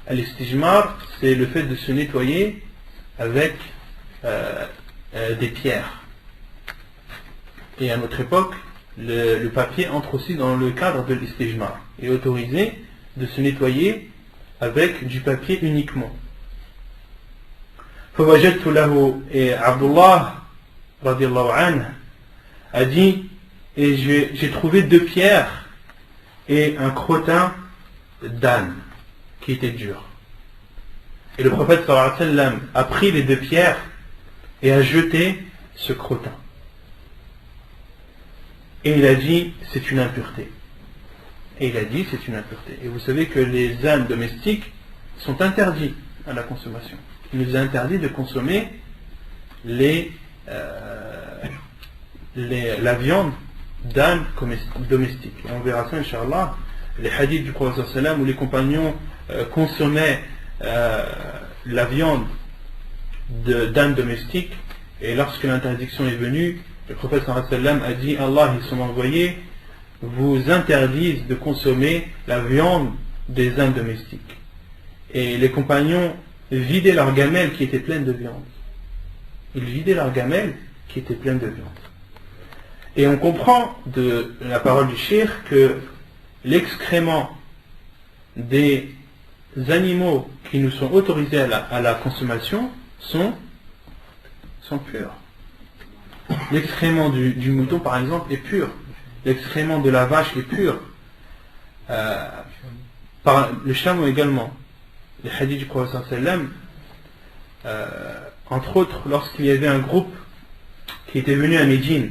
Al-istijmar, c'est le fait de se nettoyer avec des pierres. Et à notre époque, le papier entre aussi dans le cadre de l'istijmar. Il est autorisé de se nettoyer avec du papier uniquement. Et Abdullah radiallahu anhu a dit et j'ai trouvé 2 pierres et un crottin d'âne qui était dur. Et le prophète sallallahu alayhi wa sallam a pris les 2 pierres et a jeté ce crottin. Et il a dit c'est une impureté. Et il a dit c'est une impureté. Et vous savez que les ânes domestiques sont interdits à la consommation. Il nous est interdit de consommer la viande d'âne domestique. Et on verra ça, Inch'Allah, les hadiths du prophète sallallahu alayhi wa sallam où les compagnons consommaient la viande d'âne domestique, et lorsque l'interdiction est venue, le prophète sallallahu alayhi wa sallam a dit Allah et son envoyé vous interdisent de consommer la viande des ânes domestiques. Et les compagnons vidaient leur gamelle qui était pleine de viande. Ils vidaient leur gamelle qui était pleine de viande. Et on comprend de la parole du cheikh que l'excrément des animaux qui nous sont autorisés à la consommation sont purs. L'excrément du mouton par exemple est pur. L'excrément de la vache est pur. Par le chameau également. Les hadiths du prophète sallam, entre autres lorsqu'il y avait un groupe qui était venu à Médine,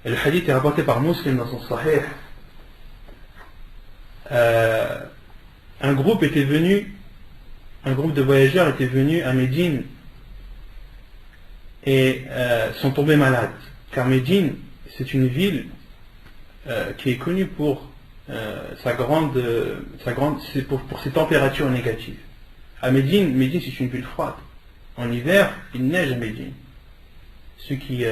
et le hadith est rapporté par Muslim dans son Sahih, un groupe de voyageurs était venu à Médine et sont tombés malades, car Médine c'est une ville qui est connue pour pour ses températures négatives. À Médine c'est une ville froide. En hiver, il neige à Médine. Ceux qui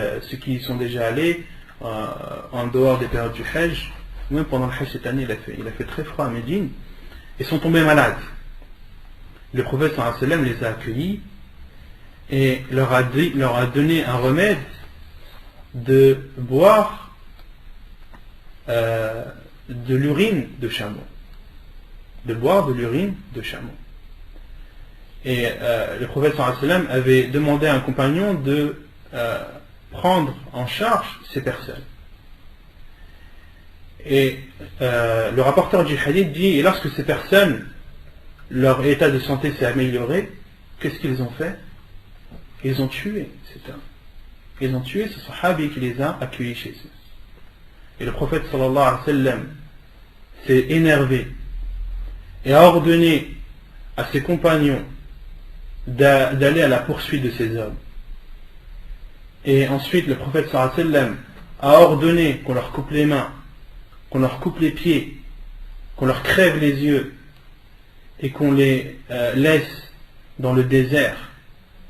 y sont déjà allés en dehors des périodes du Hajj, même pendant le Hajj cette année, il a fait très froid à Médine, et sont tombés malades. Le prophète sallallahu alayhi wa sallam les a accueillis et leur a donné un remède de boire de l'urine de chameau. De boire de l'urine de chameau. Et le prophète sallallahu alayhi wa sallam avait demandé à un compagnon de prendre en charge ces personnes. Et le rapporteur du hadith dit, et lorsque ces personnes, leur état de santé s'est amélioré, qu'est-ce qu'ils ont fait? Ils ont tué cet homme. Ils ont tué ce sahabi qui les a accueillis chez eux. Et le prophète sallallahu alayhi wa sallam s'est énervé et a ordonné à ses compagnons d'aller à la poursuite de ces hommes. Et ensuite le prophète sallallahu alayhi wa sallam a ordonné qu'on leur coupe les mains, qu'on leur coupe les pieds, qu'on leur crève les yeux et qu'on les laisse dans le désert.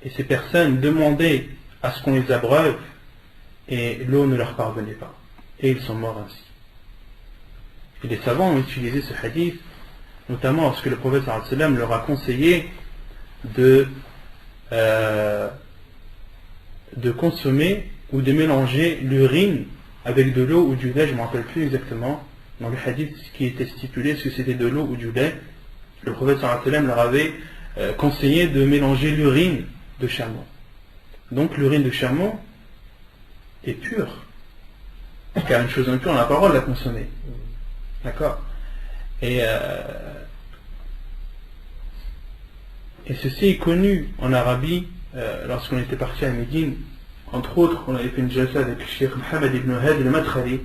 Et ces personnes demandaient à ce qu'on les abreuve et l'eau ne leur parvenait pas. Et ils sont morts ainsi. Et les savants ont utilisé ce hadith notamment lorsque le prophète sallallahu alayhi wa sallam leur a conseillé de consommer ou de mélanger l'urine avec de l'eau ou du lait. Je ne me rappelle plus exactement dans le hadith ce qui était stipulé, est-ce que c'était de l'eau ou du lait. Le prophète sallallahu alayhi wa sallam leur avait conseillé de mélanger l'urine de chameau. Donc l'urine de chameau est pure, car une chose impure on n'a pas le droit de la consommer. D'accord. Et ceci est connu en Arabie. Lorsqu'on était parti à Médine, entre autres, on avait fait une jalsa avec le Cheikh Mohammed ibn Hadi al-Madkhali,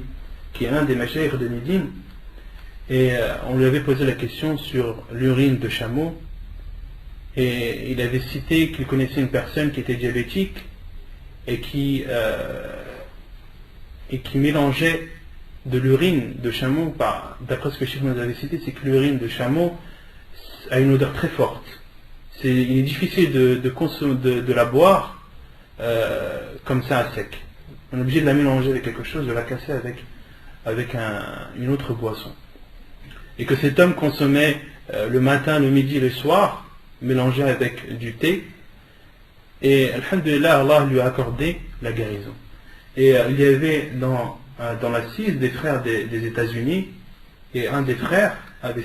qui est un des mashaykh de Médine, et on lui avait posé la question sur l'urine de chameau, et il avait cité qu'il connaissait une personne qui était diabétique et qui mélangeait de l'urine de chameau. D'après ce que le Cheikh nous avait cité, c'est que l'urine de chameau a une odeur très forte. Il est difficile de la boire comme ça à sec. On est obligé de la mélanger avec quelque chose, de la casser avec une autre boisson. Et que cet homme consommait le matin, le midi, le soir, mélangé avec du thé. Et alhamdulillah, Allah lui a accordé la guérison. Et il y avait dans l'assise des frères des États-Unis, et un des frères avait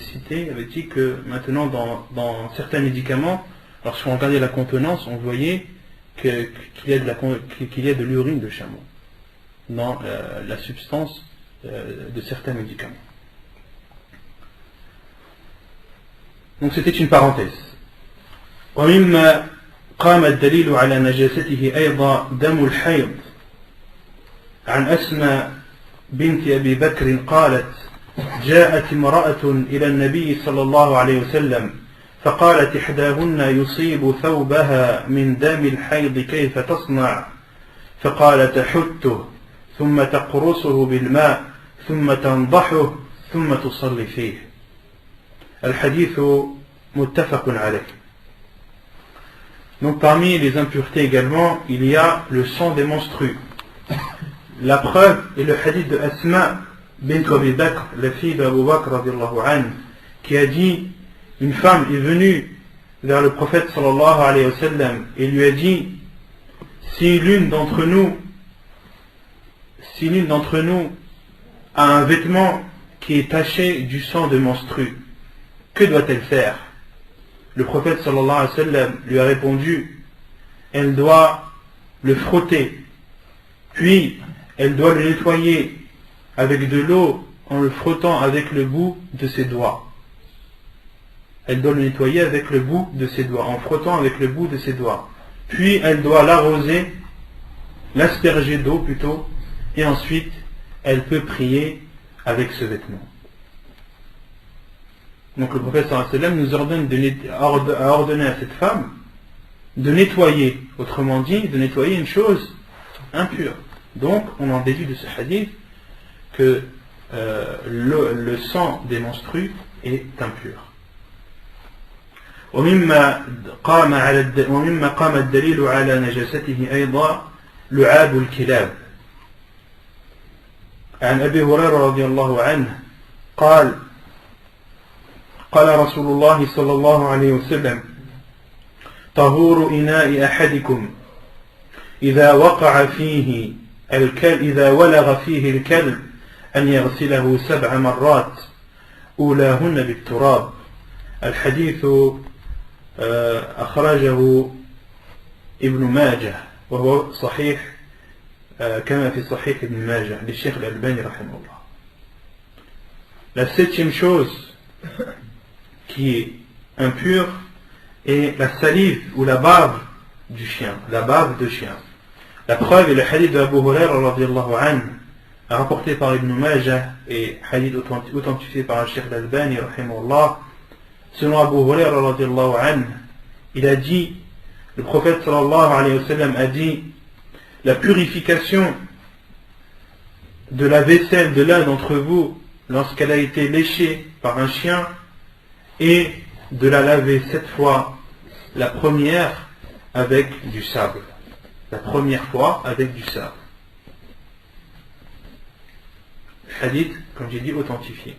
dit que maintenant dans certains médicaments, lorsqu'on regardait la contenance, on voyait qu'il y a de l'urine de chameau dans la substance de certains médicaments. Donc c'était une parenthèse. ومما قام الدليل على نجاسته أيضا دم الحيض عن أسماء بنت أبي بكر قالت: جاءت امرأة إلى النبي صلى الله عليه وسلم فقالت إحداهن يصيب ثوبها من دم الحيض كيف تصنع؟ فقال: تحته ثم تقرصه بالماء ثم تنضحه ثم تصلي فيه. الحديث متفق عليه. Donc parmi les impuretés également, il y a le sang des menstrues. La preuve est le hadith de Asma bint Abi Bakr, la fille d'Abu Bakr radiallahu anhu, qui a dit: une femme est venue vers le prophète sallallahu alayhi wa sallam et lui a dit: si l'une d'entre nous a un vêtement qui est taché du sang de menstrue, que doit-elle faire? Le prophète sallallahu alayhi wa sallam lui a répondu: elle doit le frotter, puis elle doit le nettoyer avec de l'eau en le frottant avec le bout de ses doigts. Elle doit le nettoyer avec le bout de ses doigts, en frottant avec le bout de ses doigts. Puis elle doit l'arroser, l'asperger d'eau plutôt, et ensuite elle peut prier avec ce vêtement. Donc le prophète sallallahu alayhi wa sallam nous a ordonné à cette femme de nettoyer, autrement dit, de nettoyer une chose impure. Donc on en déduit de ce hadith que le sang des menstrues est impur. ومما قام الدليل على نجاسته أيضا لعاب الكلاب. عن أبي هريرة رضي الله عنه قال: قال رسول الله صلى الله عليه وسلم: طهور إناء أحدكم إذا وقع فيه إذا ولغ فيه الكلب أن يغسله 7 مرات أولاهن بالتراب. الحديث أخرجه ابن ماجه وهو صحيح كما في صحيح ابن ماجه للشيخ الألباني رحمه الله. La 7e chose qui est impure est la salive ou la bave du chien, la bave de chien. La preuve est le hadith d'Abu Huraira radiallahu anhu, rapporté par Ibn Majah et hadith authentifié par le Cheikh Al-Albani rahimahullah. Selon Abu Huraira radiallahu anhu, il a dit, le prophète sallallahu alayhi wa sallam a dit: la purification de la vaisselle de l'un d'entre vous lorsqu'elle a été léchée par un chien et de la laver 7 fois, la première avec du sable. La première fois avec du sable. Hadith, comme j'ai dit, authentifié.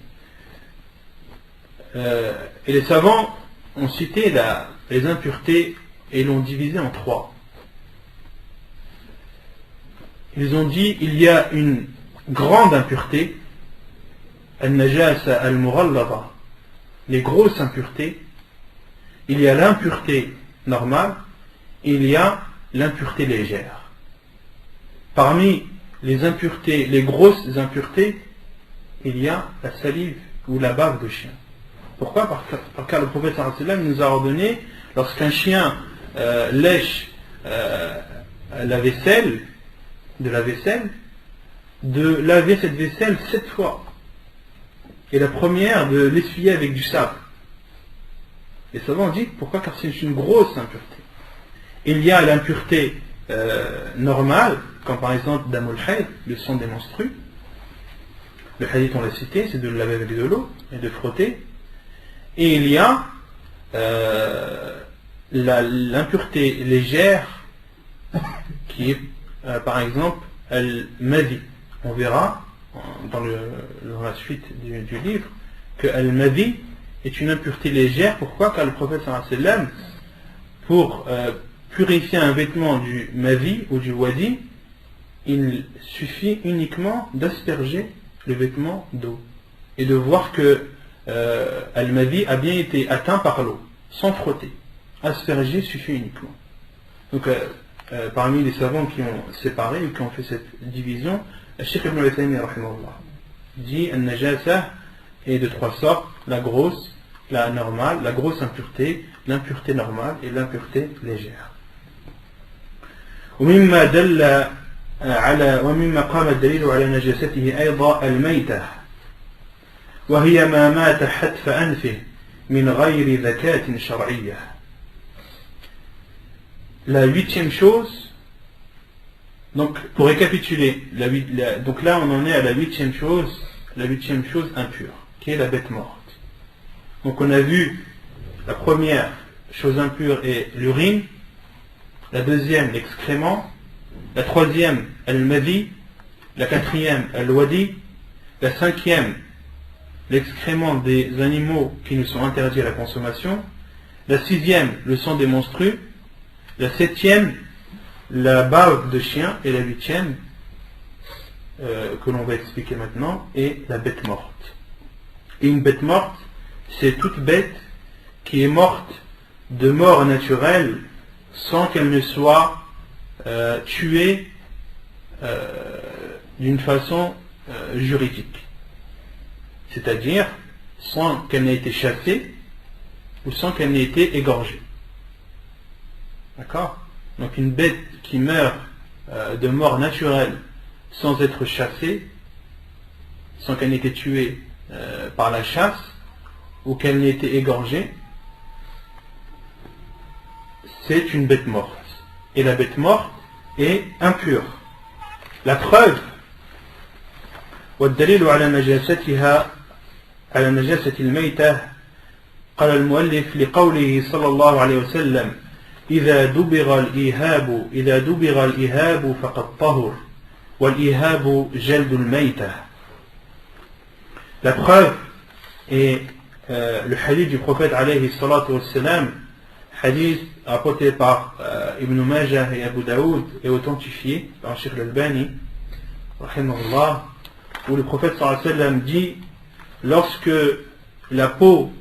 Et les savants ont cité les impuretés et l'ont divisé en 3. Ils ont dit il y a une grande impureté, al-najasa al-mughallada, les grosses impuretés, il y a l'impureté normale, il y a l'impureté légère. Parmi les impuretés, les grosses impuretés, il y a la salive ou la bave de chien. Pourquoi? Parce que le prophète sallallahu alayhi wa sallam nous a ordonné, lorsqu'un chien lèche la vaisselle, de laver cette vaisselle 7 fois. Et la première, de l'essuyer avec du sable. Et ça va, on dit pourquoi? Car c'est une grosse impureté. Il y a l'impureté normale, comme par exemple damul hayd, le sang des menstrues. Le hadith, on l'a cité, c'est de le laver avec de l'eau et de frotter. Et il y a l'impureté légère, qui est par exemple al-madhi. On verra dans la suite du livre que al-madhi est une impureté légère. Pourquoi? Car le prophète sallallahu alayhi wa sallam, pour purifier un vêtement du madhi ou du wadi, il suffit uniquement d'asperger le vêtement d'eau et de voir que al-madhi a bien été atteint par l'eau, sans frotter. Asperger suffit uniquement. Donc parmi les savants qui ont séparé ou qui ont fait cette division, Cheikh Ibn al-Uthaymin dit an-najasa est de 3 sortes: la grosse, la normale, la grosse impureté, l'impureté normale et l'impureté légère. ومما قام الدليل على نجاسته أيضا الميتة وهي ما مات حتف أنفه من غير ذكاة شرعية. La 8e chose, donc pour récapituler, donc là on en est à la 8e chose impure, qui est la bête morte. Donc on a vu la première chose impure est l'urine, la deuxième l'excrément, la troisième al-madhi, la quatrième al-wadi, la 5e l'excrément des animaux qui nous sont interdits à la consommation, la 6e le sang des menstrues, la 7e la bave de chien, et la 8e que l'on va expliquer maintenant est la bête morte. Et une bête morte, c'est toute bête qui est morte de mort naturelle sans qu'elle ne soit tuée d'une façon juridique, c'est-à-dire sans qu'elle n'ait été chassée ou sans qu'elle n'ait été égorgée. D'accord? Donc une bête qui meurt de mort naturelle sans être chassée, sans qu'elle n'ait été tuée par la chasse ou qu'elle n'ait été égorgée, c'est une bête morte. Et la bête morte est impure. La preuve, والدليل على نجاستها على نجاسة الميتة قال المؤلف لقوله صلى الله عليه وسلم إذا دبغ الإهاب فقد طهر والإهاب جلد الميتة. La preuve est le hadith du prophète alayhi salatu wassalam, hadith rapporté par Ibn Majah et Abu Daoud et authentifié par Cheikh al-Albani rahimahullah, où le prophète sallallahu alayhi wa sallam dit: lorsque la peau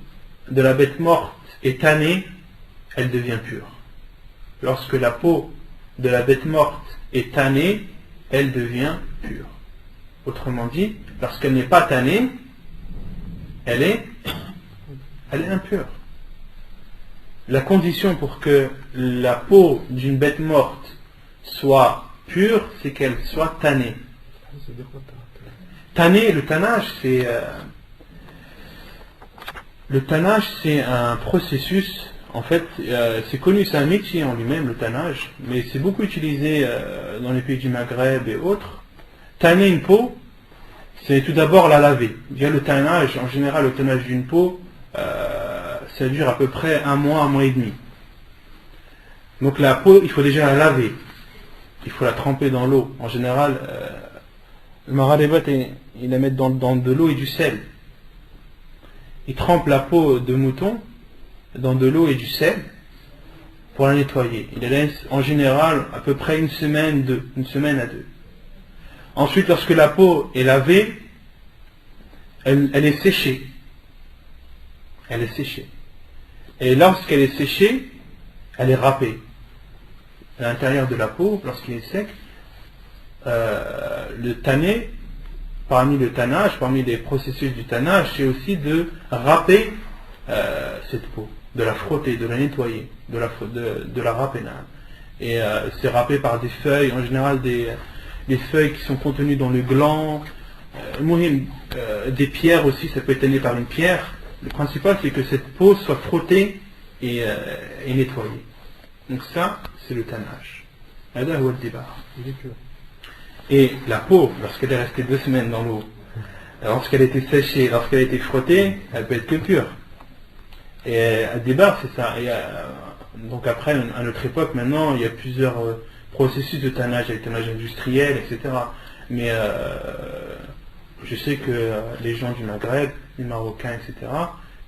de la bête morte est tannée, elle devient pure. Lorsque la peau de la bête morte est tannée, elle devient pure. Autrement dit, lorsqu'elle n'est pas tannée, elle est impure. La condition pour que la peau d'une bête morte soit pure, c'est qu'elle soit tannée. Tanner, le tannage, c'est un processus. En fait, c'est connu, c'est un métier en lui-même, le tannage, mais c'est beaucoup utilisé dans les pays du Maghreb et autres. Tanner une peau, c'est tout d'abord la laver. Bien, le tannage, en général, le tannage d'une peau, ça dure à peu près un mois et demi. Donc la peau, il faut déjà la laver. Il faut la tremper dans l'eau. En général, le Magharibat, il la met dans de l'eau et du sel. il trempe la peau de mouton dans de l'eau et du sel pour la nettoyer. Il la laisse en général à peu près une semaine à deux. Ensuite, lorsque la peau est lavée, elle est séchée. Elle est séchée. Et lorsqu'elle est séchée, elle est râpée. À l'intérieur de la peau, lorsqu'il est sec, le tanné, parmi les processus du tannage, c'est aussi de râper cette peau, de la frotter, de la nettoyer, de la râper. Et c'est râpé par des feuilles, en général des feuilles qui sont contenues dans le gland, des pierres aussi, ça peut être tanné par une pierre. Le principal, c'est que cette peau soit frottée et nettoyée. Donc ça, c'est le tannage. Et la peau, lorsqu'elle est restée 2 semaines dans l'eau, lorsqu'elle a été séchée, lorsqu'elle a été frottée, elle peut être que pure. Et à débat, c'est ça. Donc après, à notre époque, maintenant, il y a plusieurs processus de tannage, avec tannage industriel, etc. Mais je sais que les gens du Maghreb, les Marocains, etc.,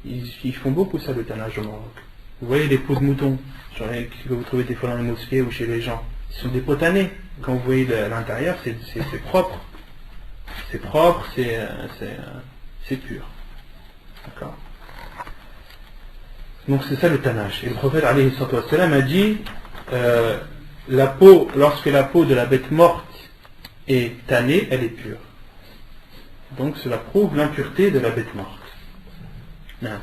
ils font beaucoup ça, le tannage au Maroc. Vous voyez les peaux de mouton que vous trouvez des fois dans les mosquées ou chez les gens, ils sont des peaux tannées. Quand vous voyez l'intérieur, c'est propre. C'est propre, c'est pur. D'accord. Donc c'est ça le tannage. Et le prophète alayhi sallam a dit lorsque la peau de la bête morte est tannée, elle est pure. Donc cela prouve l'impureté de la bête morte. Non.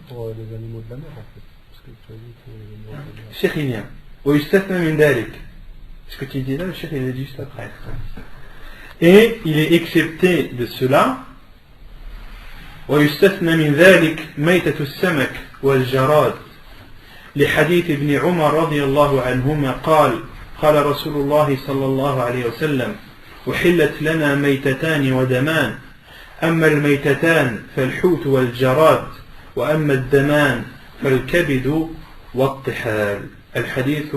Pour les animaux de la mer en fait. Parce que tu as dit que les animaux de la mer. Cheikh il vient. ويستثنى من ذلك. Ce que tu dis là, le cheikh il est juste après. Et il est excepté de cela. ويستثنى من ذلك ميتة السمك والجراد لحديث ابن عمر رضي الله عنهما قال رسول الله صلى الله عليه وسلم أحلت لنا ميتتان ودمان أما الميتتان فالحوت والجراد وأما الدمان فالكبد والطحال. الحديث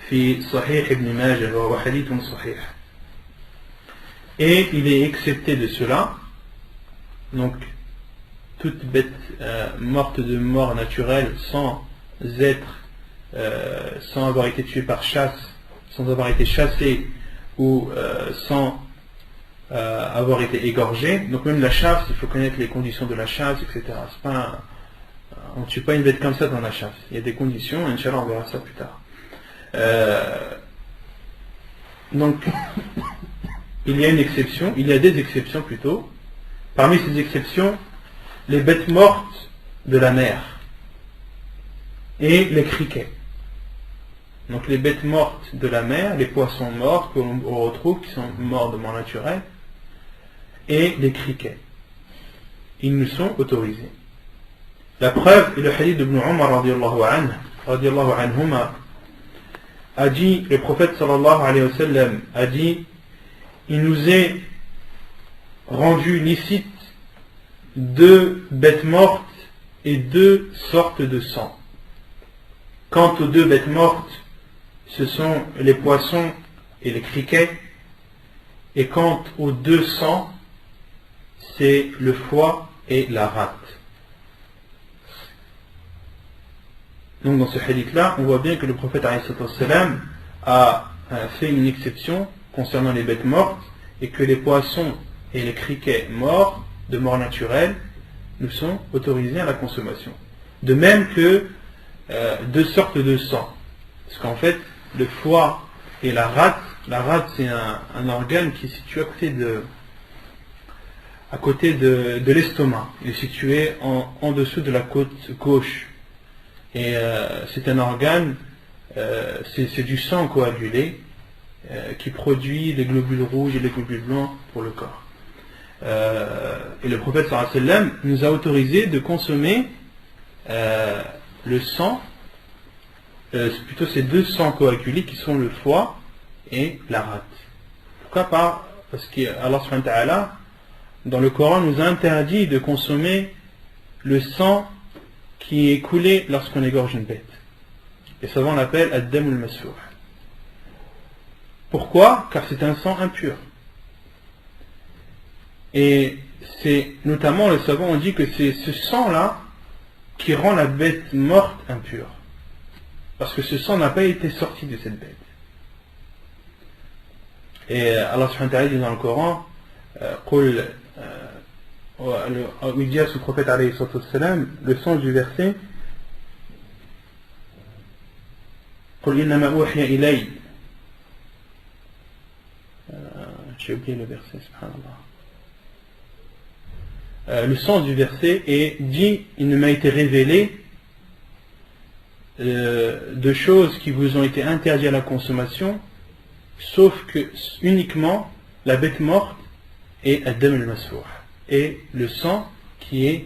في صحيح ابن ماجه وهو حديث صحيح. Et il est excepté de cela, donc toute bête morte de mort naturelle sans avoir été tuée par chasse, sans avoir été chassée ou sans avoir été égorgée. Donc même la chasse, il faut connaître les conditions de la chasse, etc. On ne tue pas une bête comme ça dans la chasse. Il y a des conditions, Inch'Allah on verra ça plus tard. Donc il y a des exceptions plutôt. Parmi ces exceptions, les bêtes mortes de la mer et les criquets. Donc les bêtes mortes de la mer, les poissons morts qu'on retrouve, qui sont morts de mort naturelle, et les criquets. Ils nous sont autorisés. La preuve est le hadith d'Ibn Umar radiallahu anhuma a dit, le prophète sallallahu alayhi wa sallam a dit, il nous est rendu licite 2 bêtes mortes et 2 sortes de sang. Quant aux 2 bêtes mortes, ce sont les poissons et les criquets, et quant aux 2 sangs, c'est le foie et la rate. Donc dans ce hadith-là, on voit bien que le prophète ﷺ a fait une exception concernant les bêtes mortes, et que les poissons et les criquets morts, de mort naturelle, nous sont autorisés à la consommation. De même que 2 sortes de sang. Parce qu'en fait, le foie et la rate c'est un organe qui est situé à côté de l'estomac. Il est situé en dessous de la côte gauche. Et c'est un organe, c'est du sang coagulé qui produit les globules rouges et les globules blancs pour le corps. Et le prophète sallallahu alayhi wa sallam nous a autorisé de consommer le sang, plutôt ces 2 sangs coagulés qui sont le foie et la rate. Pourquoi? Parce qu'Allah subhanahu wa ta'ala dans le Coran nous a interdit de consommer le sang qui est coulé lorsqu'on égorge une bête. Et ça on l'appelle ad-dam al-masfouh. Pourquoi? Car c'est un sang impur. Et c'est notamment, les savants ont dit que c'est ce sang-là qui rend la bête morte impure. Parce que ce sang n'a pas été sorti de cette bête. Et Allah subhanahu wa ta'ala dit dans le Coran, où il dit à ce prophète alayhi salam, le sens du verset, j'ai oublié le verset, subhanallah. Le sens du verset est dit, il ne m'a été révélé de choses qui vous ont été interdites à la consommation, sauf que uniquement la bête morte et ad-dam al-masfouh, et le sang qui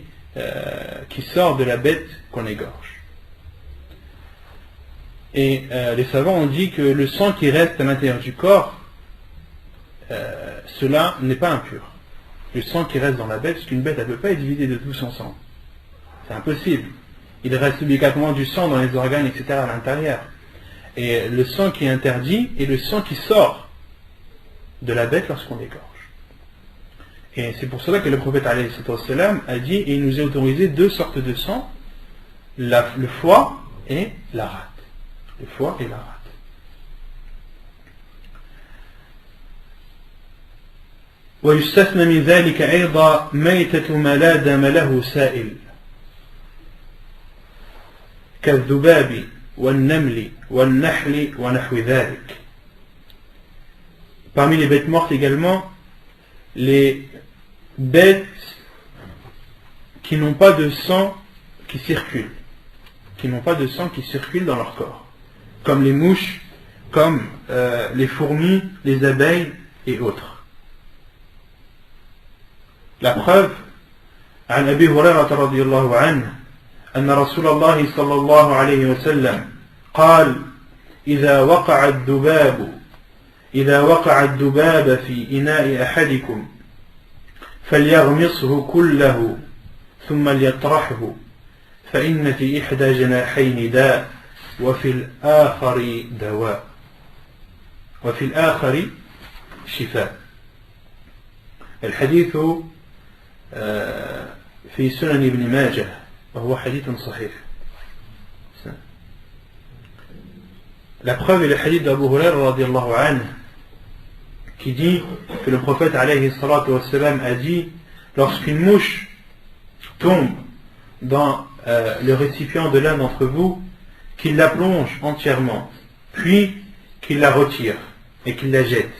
sort de la bête qu'on égorge. Et les savants ont dit que le sang qui reste à l'intérieur du corps, cela n'est pas impur. Le sang qui reste dans la bête, parce qu'une bête, elle ne peut pas être vidée de tout son sang. C'est impossible. Il reste obligatoirement du sang dans les organes, etc. à l'intérieur. Et le sang qui est interdit est le sang qui sort de la bête lorsqu'on l'égorge. Et c'est pour cela que le prophète alayhi salam a dit, et il nous a autorisé 2 sortes de sang, le foie et la rate. Le foie et la rate. ويستثنى من ذلك أيضا ميتة ما لا دم له سائل كالذباب والنمل والنحل ونحو ذلك. Parmi les bêtes mortes également, les bêtes qui n'ont pas de sang qui circule, dans leur corps, comme les mouches, comme les fourmis, les abeilles et autres. La preuve, عن أبي هريرة رضي الله عنه أن رسول الله صلى الله عليه وسلم قال إذا وقع الذباب في إناء أحدكم فليغمصه كله ثم ليطرحه فإن في إحدى جناحين داء وفي الآخر دواء وفي الآخر شفاء. الحديث في سنن ابن ماجه وهو حديث صحيح. La preuve est le hadith d'Abu Hurayra radiyallahu anhu qui dit que le prophète alayhi salatu wassalam a dit, lorsqu'une mouche tombe dans le récipient de l'un d'entre vous, qu'il la plonge entièrement, puis qu'il la retire et qu'il la jette,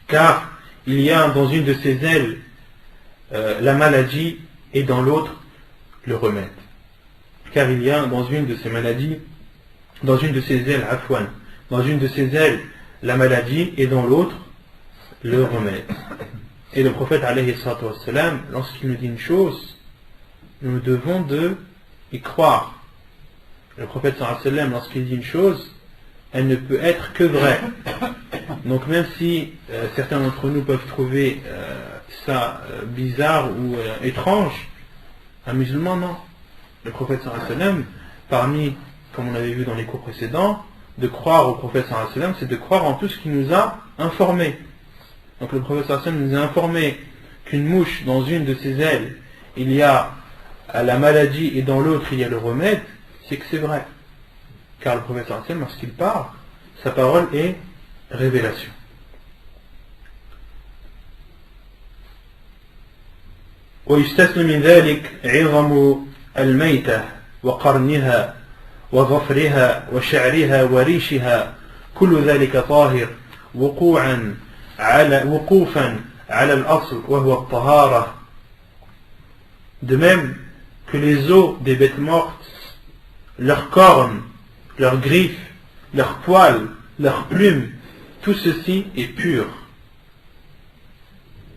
car il y a dans une de ses ailes la maladie et dans l'autre le remède. Car il y a dans une de ces maladies, dans une de ses ailes, dans une de ses ailes la maladie et dans l'autre le remède. Et le prophète alayhi salatu wassalam, lorsqu'il nous dit une chose, nous devons y croire. Le prophète sallallahu alayhi wa sallam, lorsqu'il dit une chose, elle ne peut être que vraie. Donc même si certains d'entre nous peuvent trouver ça bizarre ou étrange, un musulman, non. Le prophète sallallahu alayhi wa sallam, parmi, comme on avait vu dans les cours précédents, de croire au prophète sallallahu alayhi wa sallam, c'est de croire en tout ce qu'il nous a informé. Donc le prophète sallallahu alayhi wa sallam nous a informé qu'une mouche, dans une de ses ailes, il y a la maladie et dans l'autre il y a le remède, c'est que c'est vrai. Car le prophète sallallahu alayhi wa sallam, lorsqu'il parle, sa parole est révélation. ويستثنى من ذلك عظم الميتة وقرنها وظفرها وشعرها وريشها كل ذلك طاهر وقوفا على الأصل وهو الطهارة. De même que les os des bêtes mortes, leurs cornes, leurs griffes, leurs poils, leurs plumes, tout ceci est pur.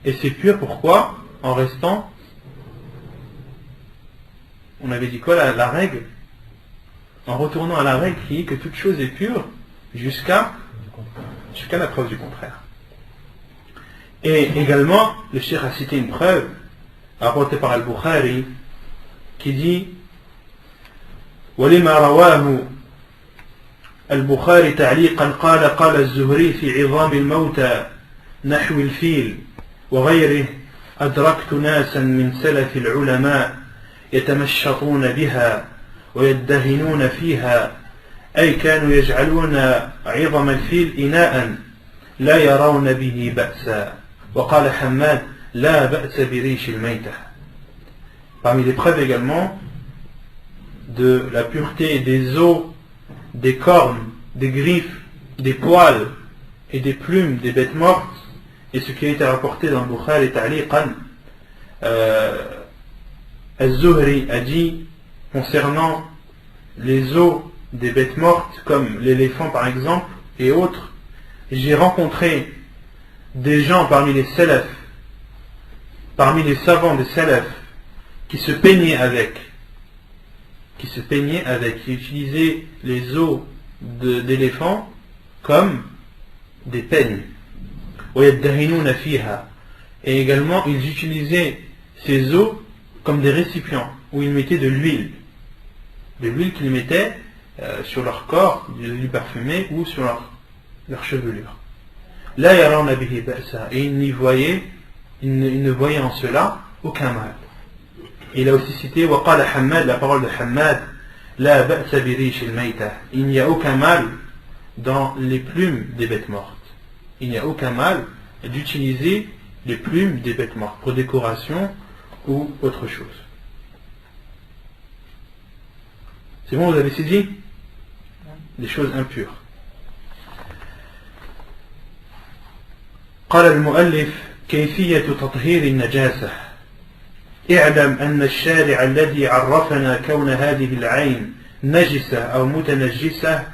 Et c'est pur pourquoi? En restant, on avait dit quoi la règle? En retournant à la règle qui est que toute chose est pure jusqu'à la preuve du contraire. Et également, le cheikh a cité une preuve rapportée par Al-Bukhari qui dit ولما رواه البخاري تعليقا قال الزهري في عظام الموتى نحو الفيل وغيره أدركت ناسا من سلف العلماء يتمشطون بها ويدهنون فيها أي كانوا يجعلون عظم الفيل إناء لا يرون به بأسا وقال حماد لا بأس بريش الميتة. Parmi les preuves également de la pureté des os, des cornes, des griffes, des poils et des plumes des bêtes mortes, et ce qui a été rapporté dans le Bukhari ta'liqan, Az-Zuhri a dit concernant les os des bêtes mortes comme l'éléphant par exemple et autres, j'ai rencontré des gens parmi les salafs, parmi les savants des salafs qui se peignaient avec, qui utilisaient les os d'éléphant comme des peignes. Et également ils utilisaient ces os comme des récipients où ils mettaient de l'huile qu'ils mettaient sur leur corps, de l'huile parfumée ou sur leur chevelure. La yarana bihi ba'sa, et ils ne voyaient en cela aucun mal. Il a aussi cité waqala Hammad, la parole de Hammad, la ba'sa bi rish al-mayta, il n'y a aucun mal dans les plumes des bêtes mortes. Il n'y a aucun mal d'utiliser les plumes des bêtes mortes pour décoration ou autre chose. C'est bon, vous avez saisi? Des choses impures. قال المؤلف كيفية تطهير النجاسة اعلم أن الشارع الذي عرفنا كون هذه العين نجسة أو متنجسة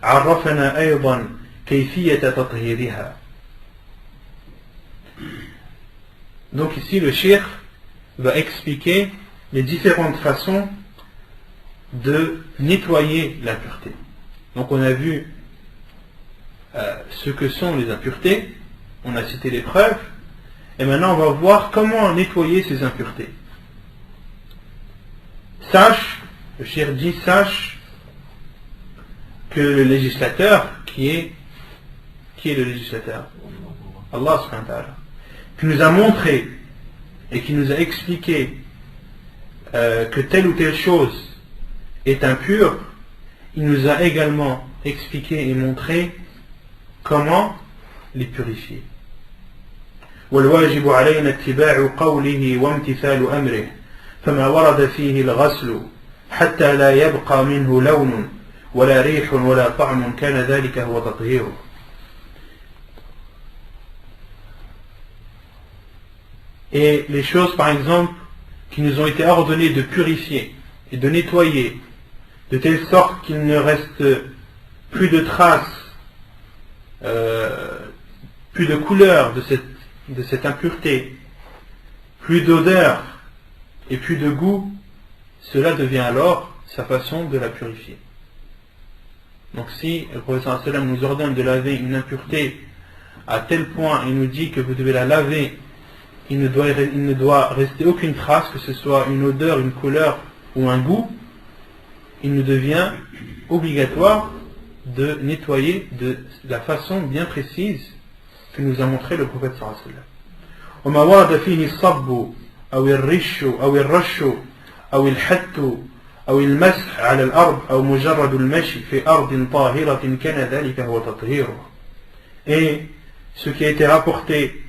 عرفنا أيضا كيفية تطهيرها. Donc ici le cheikh va expliquer les différentes façons de nettoyer l'impureté. Donc on a vu ce que sont les impuretés, on a cité les preuves, et maintenant on va voir comment nettoyer ces impuretés. Sache, le cheikh dit, sache que le législateur, qui est le législateur? Allah subhanahu wa ta'ala, qui nous a montré et qui nous a expliqué que telle ou telle chose est impure, il nous a également expliqué et montré comment les purifier. والواجب علينا اتباع قوله وامتثال أمره فما ورد فيه الغسل حتى لا يبقى منه لون ولا ريح ولا طعم كان ذلك هو تطهيره. Et les choses par exemple qui nous ont été ordonnées de purifier et de nettoyer de telle sorte qu'il ne reste plus de traces, plus de couleur de cette impureté, plus d'odeur et plus de goût, cela devient alors sa façon de la purifier. Donc si le professeur sallam nous ordonne de laver une impureté à tel point, il nous dit que vous devez la laver, il ne doit rester aucune trace, que ce soit une odeur, une couleur ou un goût, il nous devient obligatoire de nettoyer de la façon bien précise que nous a montré le prophète sallallahu alayhi wa sallam. وما ورد فيه الصب أو الرش أو الرش أو الحت أو المسح على الأرض أو مجرد المشي في أرض طاهرة كان ذلك هو تطهيره. Et ce qui a été rapporté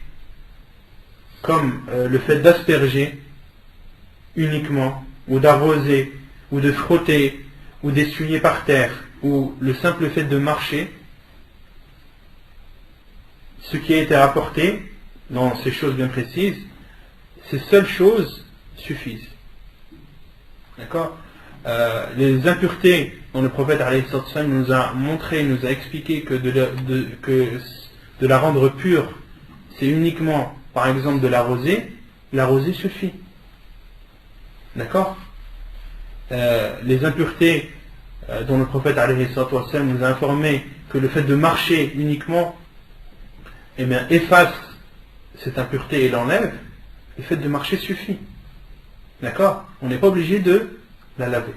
comme le fait d'asperger uniquement, ou d'arroser, ou de frotter, ou d'essuyer par terre, ou le simple fait de marcher, ce qui a été rapporté dans ces choses bien précises, ces seules choses suffisent. D'accord? Les impuretés dont le prophète alayhi sallam nous a montré, nous a expliqué que de la rendre pure, c'est uniquement par exemple de l'arroser suffit. D'accord? Les impuretés dont le prophète alayhi sallam nous a informé que le fait de marcher uniquement efface cette impureté et l'enlève, le fait de marcher suffit. D'accord? On n'est pas obligé de la laver.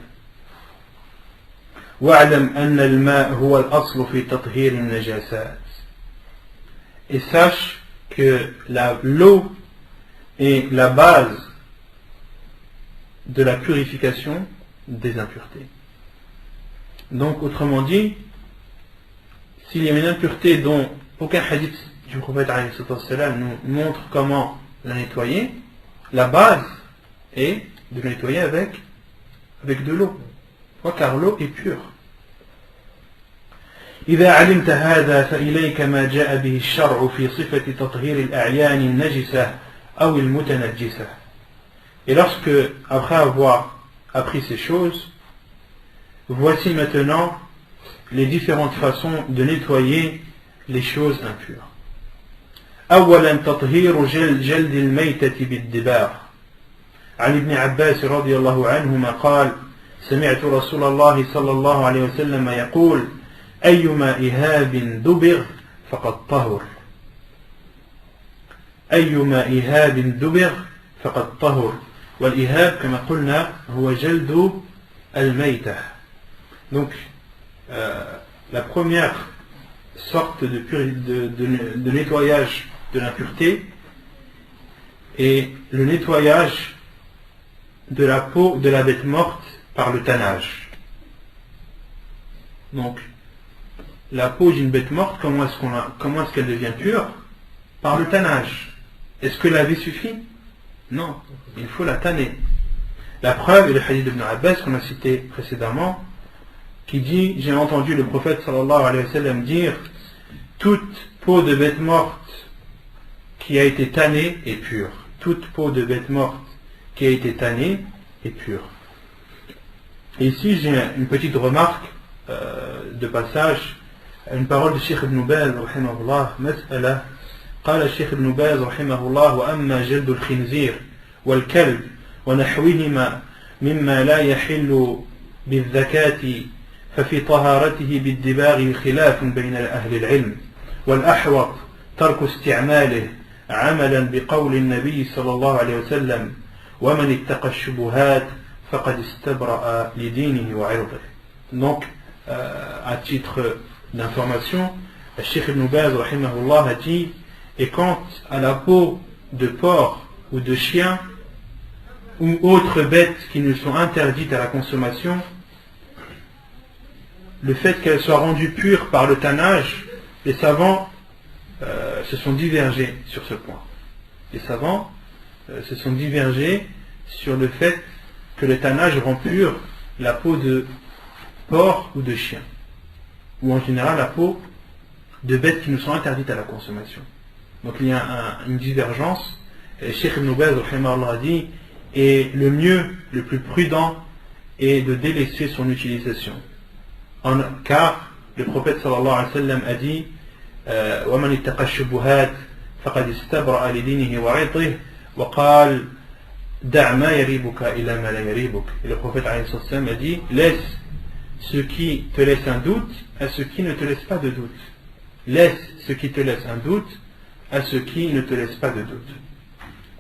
وَاعْلَمْ أَنَّ الْمَاءَ هُوَ الْأَصْلُ فِي تَطْهِيرِ النَّجَاسَاتِ. Et sache que l'eau est la base de la purification des impuretés. Donc, autrement dit, s'il y a une impureté dont aucun hadith du prophète nous montre comment la nettoyer, la base est de la nettoyer avec de l'eau. Car l'eau est pure. إذا علمت هذا فإليك ما جاء به الشرع في صفة تطهير الأعيان النجسة أو المتنجسة. Et lorsque, après avoir appris ces choses, voici maintenant les différentes façons de nettoyer les choses impures. أولا تطهير جلد الميتة بالدباغ. عن ابن عباس رضي الله عنهما قال: سمعت رسول الله صلى الله عليه وسلم يقول: أيما إهاب دبغ فقد طهر. أيما إهاب دبغ فقد طهر. والإهاب كما قلنا هو جلد الميتة. Donc la première sorte de nettoyage de l'impureté est le nettoyage de la peau de la bête morte par le tannage. Donc la peau d'une bête morte, comment est-ce qu'elle devient pure? Par le tannage. Est-ce que laver suffit? Non, il faut la tanner. La preuve est le hadith d'Ibn Abbas qu'on a cité précédemment, qui dit: j'ai entendu le prophète sallallahu alayhi wa sallam dire: toute peau de bête morte qui a été tannée est pure. Toute peau de bête morte qui a été tannée est pure. Et ici j'ai une petite remarque de passage, une parole du Cheikh Ibn Baz رحمه الله. مسألة قال الشيخ ابن باز رحمه الله: وأما جلد الخنزير والكلب ونحوهما مما لا يحل بالذكاة ففي طهارته بالدباغ خلاف بين أهل العلم، والأحوط ترك استعماله عملا بقول النبي صلى الله عليه وسلم: ومن اتقى الشبهات فقد استبرأ لدينه وعرضه. Donc, à titre d'information, le Cheikh Ibn Baz rahimahullah a dit: et quant à la peau de porc ou de chien ou autres bêtes qui nous sont interdites à la consommation, le fait qu'elles soient rendues pures par le tannage, les savants se sont divergés sur ce point. Les savants se sont divergés sur le fait que le tannage rend pure la peau de porc ou de chien, ou en général la peau de bêtes qui nous sont interdites à la consommation. Donc il y a une divergence. Et Cheikh Ibn Baz a dit: et le mieux, le plus prudent est de délaisser son utilisation. Car le prophète sallallahu alayhi wa sallam a dit: وَمَنِ اتَّقَى الشُّبُهَاتِ فَقَدْ اسْتَبْرَأَ لِدِينِهِ وَعِرْضِهِ وَقَالَ دَعْ مَا يَرِيبُكَ إِلَى مَا لَا يَرِيبُكَ. Et le prophète alayhi wa sallam a dit: laisse ce qui te laisse un doute à ce qui ne te laisse pas de doute. Laisse ce qui te laisse un doute à ce qui ne te laisse pas de doute.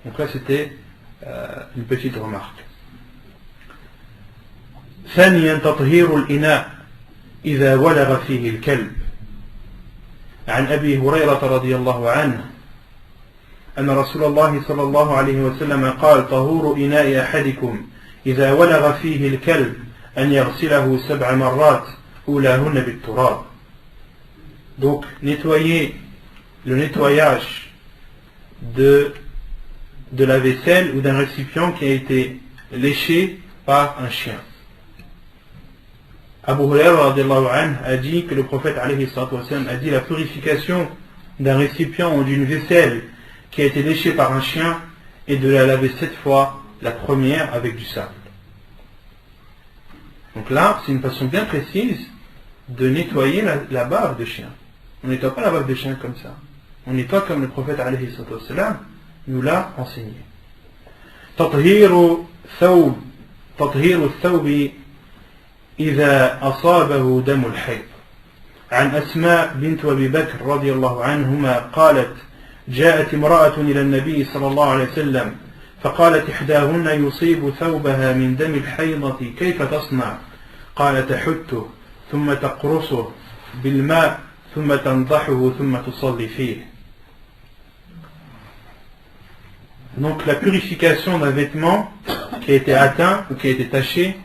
Donc là c'était une petite remarque. ثانيا تطهير الإناء إذا ولغ فيه الكلب. عن أبي هريرة رضي الله عنه أن رسول الله صلى الله عليه وسلم قال: طهور إناء أحدكم إذا ولغ فيه الكلب أن يغسله 7 مرات أولاهن بالتراب. Donc le nettoyage de la vaisselle ou d'un récipient qui a été léché par un chien. Abu Huraira radiallahu anhu a dit que le prophète alayhi salatu wassalam a dit: la purification d'un récipient ou d'une vaisselle qui a été léchée par un chien est de la laver 7 fois, la première avec du sable. Donc là, c'est une façon bien précise de nettoyer la bave de chien. On ne nettoie pas la bave de chien comme ça. On nettoie comme le prophète alayhi salatu wassalam nous l'a enseigné. تطهير الثوب إذا أصابه دم الحيض. عن أسماء بنت أبي بكر رضي الله عنهما قالت: جاءت امرأة إلى النبي صلى الله عليه وسلم فقالت إحداهن: يصيب ثوبها من دم الحيضة كيف تصنع؟ قال: تحته ثم تقرصه بالماء ثم تنضحه ثم تصلي فيه. Donc la purification d'un vêtement qui a été atteint ou qui a été taché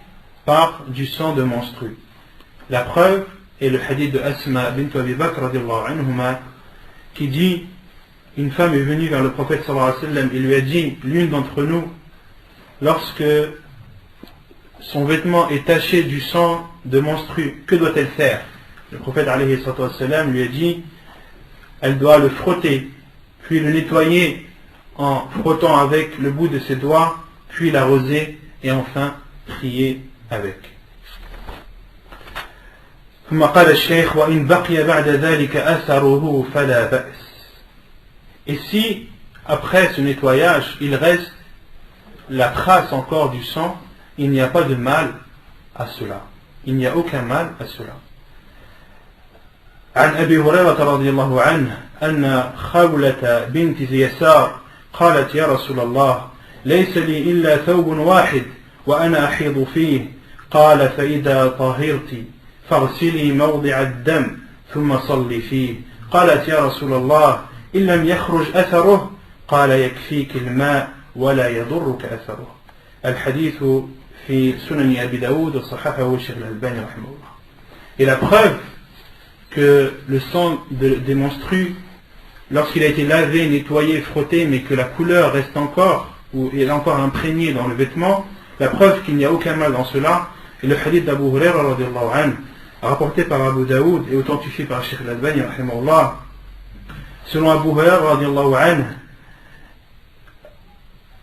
par du sang de menstru. La preuve est le hadith de Asma bint Abi Bakr radiallahu anhuma qui dit: une femme est venue vers le prophète sallallahu alayhi wa sallam et lui a dit: l'une d'entre nous, lorsque son vêtement est taché du sang de menstru, que doit-elle faire? Le prophète alayhi wa sallam lui a dit: elle doit le frotter, puis le nettoyer en frottant avec le bout de ses doigts, puis l'arroser et enfin prier avec. ثم قال الشيخ: وإن بقي بعد ذلك أثره فلا بأس. Et si après ce nettoyage il reste la trace encore du sang, il n'y a pas de mal à cela. Il n'y a aucun mal à cela. عن أبي هريرة رضي الله عنه أن خولة بنت يسار قالت: يا رسول الله، ليس لي إلا ثوب واحد وأنا أحيض فيه. قال: فإذا طهرت فاغسلي موضع الدم ثم صلي فيه. قالت: يا رسول الله، إن لم يخرج أثره. قال: يكفيك الماء ولا يضرك أثره. الحديث في سنن أبي داود وصححه الشيخ الألباني رحمه الله. Et la preuve que le sang des menstrues, lorsqu'il a été lavé, nettoyé, frotté, mais que la couleur reste encore, ou est encore imprégnée dans le vêtement, la preuve qu'il n'y a aucun mal dans cela, est le hadith d'Abu Huraira radiallahu anhu, rapporté par Abu Daoud et authentifié par Cheikh Al-Albani rahimahullah. Selon Abu Huraira radiallahu anhu,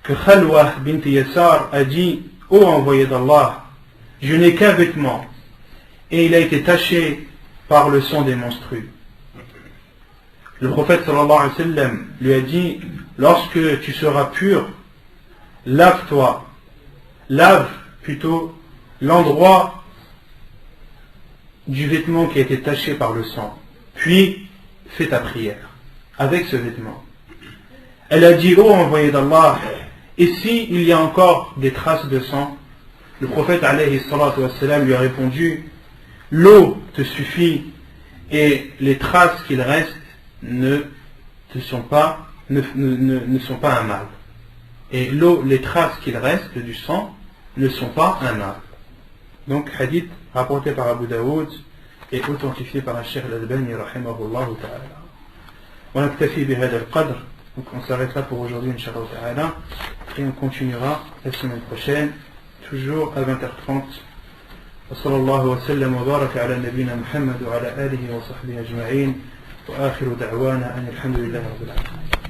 que Khalwa bint Yasar a dit: ô envoyé d'Allah, je n'ai qu'un vêtement, et il a été taché par le sang des menstrues. Le prophète sallallahu alayhi wa sallam lui a dit: lorsque tu seras pur, lave-toi, lave plutôt l'endroit du vêtement qui a été taché par le sang, puis fais ta prière avec ce vêtement. Elle a dit: ô envoyé d'Allah, et si il y a encore des traces de sang? Le prophète alayhi salatu wa sallam lui a répondu: l'eau te suffit et les traces qu'il reste ne sont pas un mal. Et l'eau, les traces qu'il reste du sang ne sont pas un mal. Donc hadith rapporté par Abu Daoud et authentifié par le Cheikh Al-Albani rahimahullah ta'ala. On aktafi bihada al-qadr. Donc on s'arrête là pour aujourd'hui inshallah ta'ala et on continuera la semaine prochaine toujours à 20h30. وصلى الله وسلم وبارك على نبينا محمد وعلى آله وصحبه أجمعين وآخر دعوانا أن الحمد لله رب العالمين.